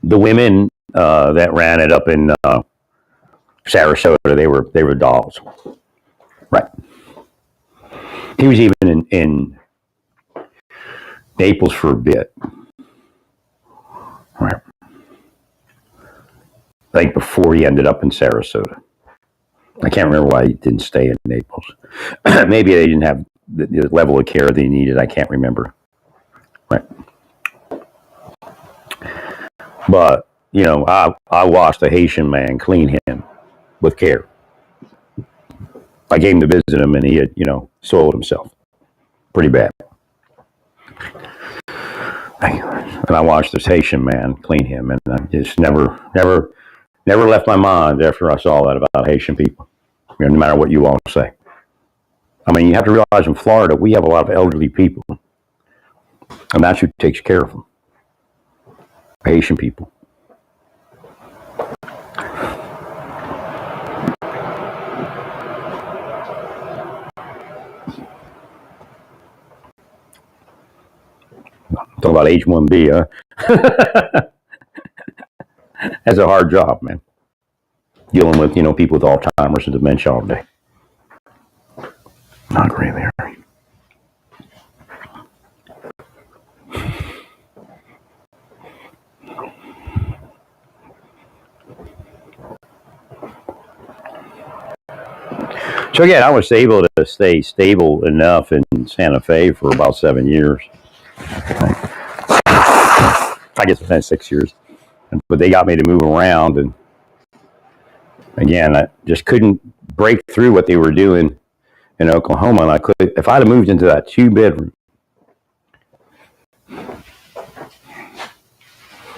women that ran it up in Sarasota, they were dolls. Right. He was even in Naples for a bit. Right. I think before he ended up in Sarasota. I can't remember why he didn't stay in Naples. Maybe they didn't have the level of care they needed. I can't remember. Right. But, you know, I watched a Haitian man clean him with care. I came to visit him and he had, you know, soiled himself pretty bad. And I watched this Haitian man clean him, and I just never left my mind after I saw that about Haitian people, you know, no matter what you all say. I mean, you have to realize in Florida, we have a lot of elderly people, and that's who takes care of them. Haitian people. Talk about H1B, huh? That's a hard job, man. Dealing with, you know, people with Alzheimer's and dementia all day. Not great there. So again, I was able to stay stable enough in Santa Fe for about 7 years. I guess it's been 6 years. But they got me to move around, and again, I just couldn't break through what they were doing in Oklahoma. And I could, if I'd have moved into that 2-bedroom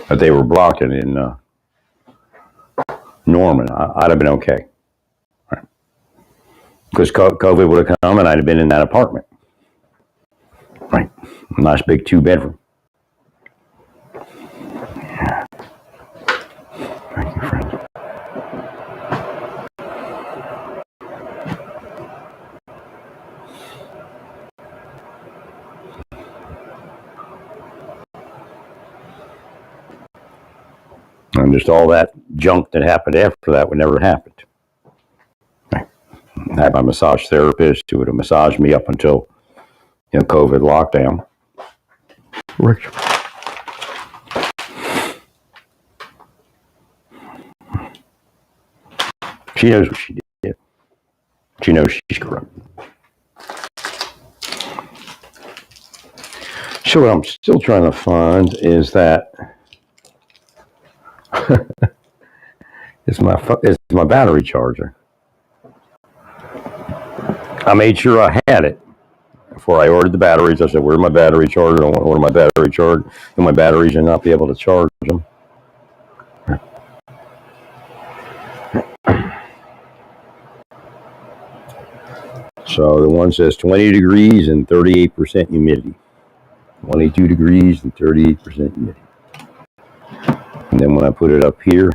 that they were blocking in Norman, I'd have been okay. Right. Because COVID would have come and I'd have been in that apartment. Right. A nice big 2-bedroom. Yeah. Thank you, friends. And just all that junk that happened after that would never have happened. I had my massage therapist who would have massaged me up until, you know, COVID lockdown. Rich. She knows what she did. She knows she's corrupt. So what I'm still trying to find is that it's my battery charger. I made sure I had it before I ordered the batteries. I said, "Where's my battery charger? I want to order my battery charger, and my batteries will not be able to charge them." So the one says 20 degrees and 38% humidity. 22 degrees and 38% humidity. And then when I put it up here,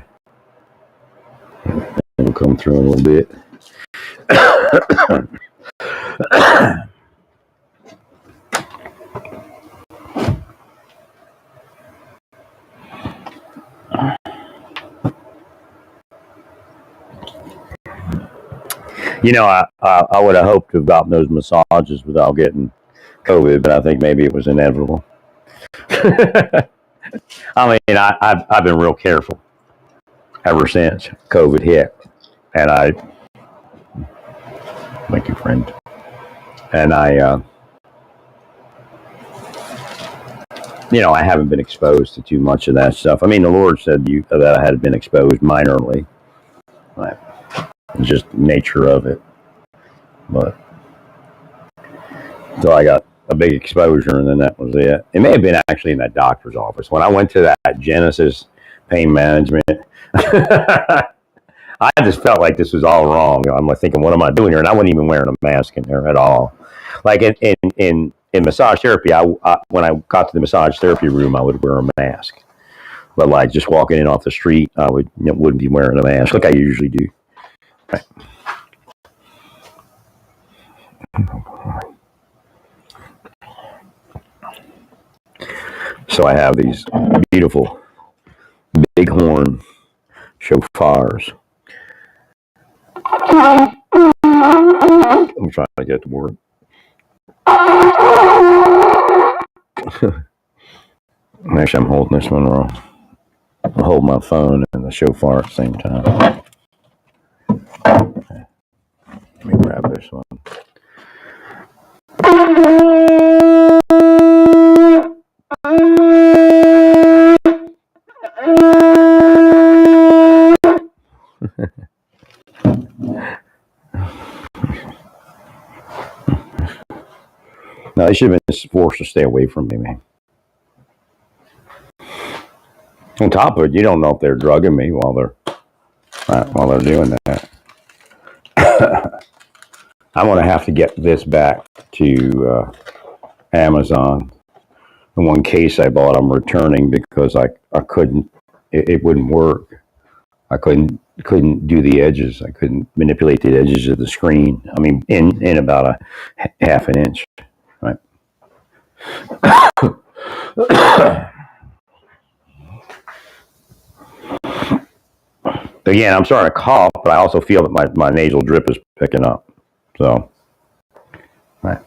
it'll come through a little bit. I would have hoped to have gotten those massages without getting COVID, but I think maybe it was inevitable. I mean, I've been real careful ever since COVID hit, and thank you, friend, and I haven't been exposed to too much of that stuff. I mean, the Lord said that I had been exposed minorly, right? It's just the nature of it, but so I got a big exposure, and then that was it. It may have been actually in that doctor's office when I went to that Genesis Pain Management. I just felt like this was all wrong. I'm like thinking, what am I doing here? And I wasn't even wearing a mask in there at all. Like in massage therapy, when I got to the massage therapy room, I would wear a mask. But like just walking in off the street, I wouldn't be wearing a mask like I usually do. Right. So I have these beautiful bighorn shofars. I'm trying to get to work. Actually, I'm holding this one wrong. I'll hold my phone and the shofar at the same time. Okay. Let me grab this one. No, they should have been forced to stay away from me, man. On top of it, you don't know if they're drugging me while they're doing that. I'm going to have to get this back to Amazon. The one case I bought, I'm returning because I couldn't. It wouldn't work. I couldn't do the edges. I couldn't manipulate the edges of the screen. I mean, in about a half an inch, right? Again, I'm starting to cough, but I also feel that my nasal drip is picking up. So, right.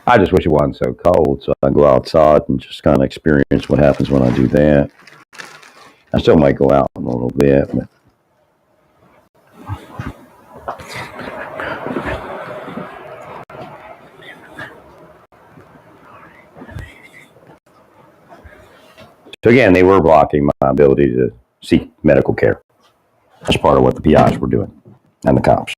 I just wish it wasn't so cold, so I can go outside and just kind of experience what happens when I do that. I still might go out in a little bit, but so again, they were blocking my ability to seek medical care. That's part of what the PIs were doing, and the cops.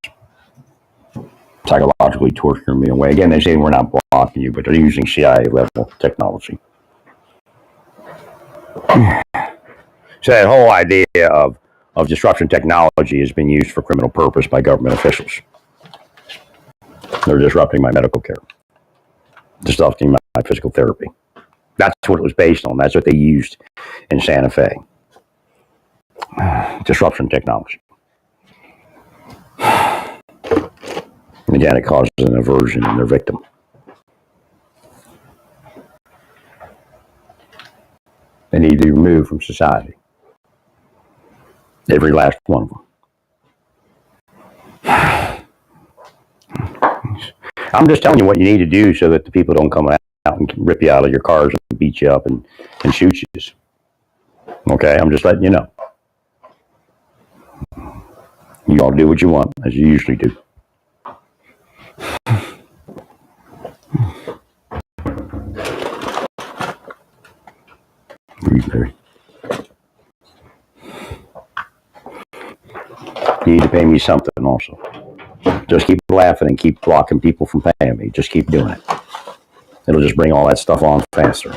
Psychologically torturing me away. Again, they say we're not blocking you, but they're using CIA level technology. So that whole idea of disruption technology has been used for criminal purpose by government officials. They're disrupting my medical care, disrupting my physical therapy. That's what it was based on. That's what they used in Santa Fe. Disruption technology. And again, it causes an aversion in their victim. They need to be removed from society. Every last one of them. I'm just telling you what you need to do so that the people don't come out and rip you out of your cars and beat you up and shoot you. Okay, I'm just letting you know. You all do what you want, as you usually do. You need to pay me something also. Just keep laughing and keep blocking people from paying me. Just keep doing it. It'll just bring all that stuff on faster.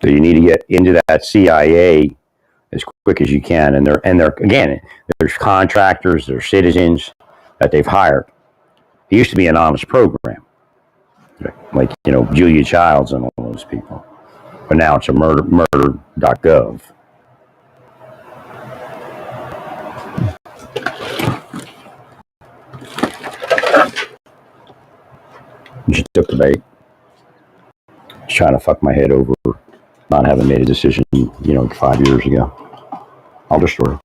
So you need to get into that CIA as quick as you can. And they're again, there's contractors, there's citizens that they've hired. It used to be an honest program, like Julia Childs and all those people, but now it's a murder.gov. took the bait. He's trying to fuck my head over not having made a decision, 5 years ago. I'll destroy him.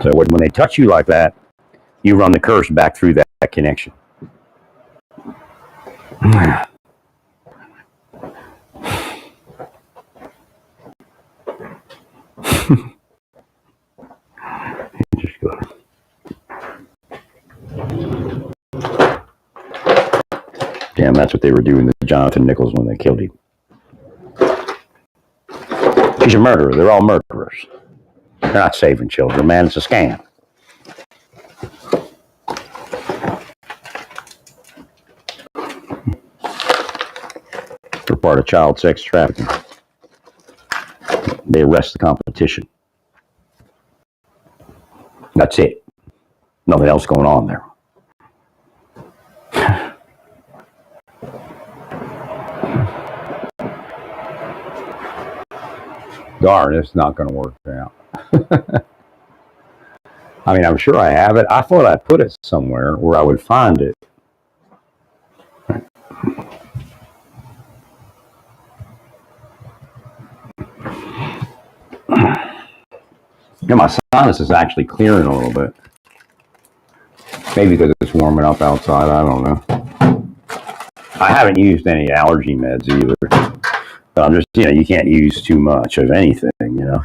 So when they touch you like that, you run the curse back through that connection. Just go. Damn, that's what they were doing to Jonathan Nichols when they killed him. He's a murderer. They're all murderers. They're not saving children, man. It's a scam. They're part of child sex trafficking. They arrest the competition. That's it. Nothing else going on there. Darn, it's not going to work out. I mean, I'm sure I have it. I thought I put it somewhere where I would find it. My sinus is actually clearing a little bit. Maybe because it's warming up outside. I don't know. I haven't used any allergy meds either. But I'm just, you can't use too much of anything, You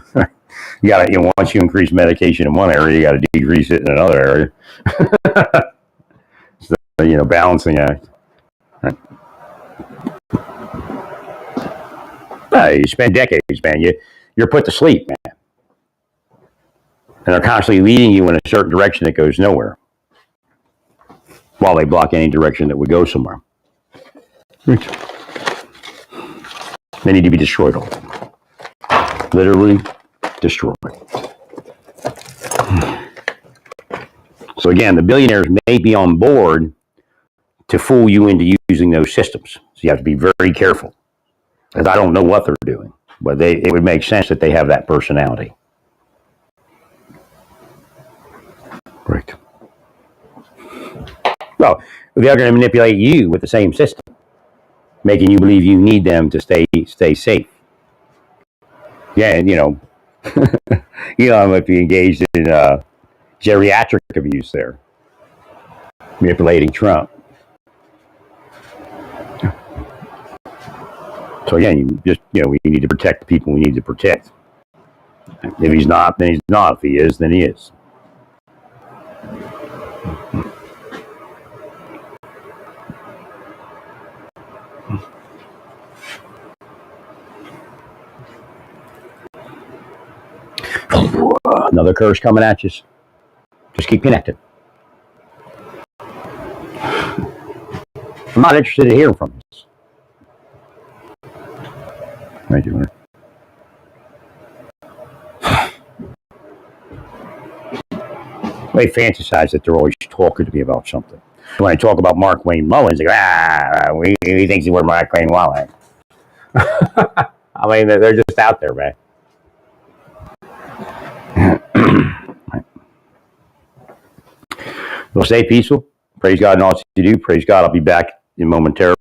got to, once you increase medication in one area, you got to decrease it in another area. So, balancing act. You spend decades, man. You're put to sleep, man. And they're constantly leading you in a certain direction that goes nowhere, while they block any direction that would go somewhere. They need to be destroyed all. Literally destroyed. So again, the billionaires may be on board to fool you into using those systems. So you have to be very careful. Because I don't know what they're doing. But it would make sense that they have that personality. Right. Well, they're going to manipulate you with the same system, making you believe you need them to stay safe. Yeah, and Elon might be engaged in geriatric abuse there, manipulating Trump. So again, we need to protect the people we need to protect. If he's not, then he's not. If he is, then he is. Another curse coming at you. Just keep connected. I'm not interested in hearing from this. Thank you, They fantasize that they're always talking to me about something. When I talk about Markwayne Mullins, they go, he thinks we're Markwayne Mullins. I mean, they're just out there, man. Well, stay peaceful. Praise God in all you do. Praise God. I'll be back in momentarily.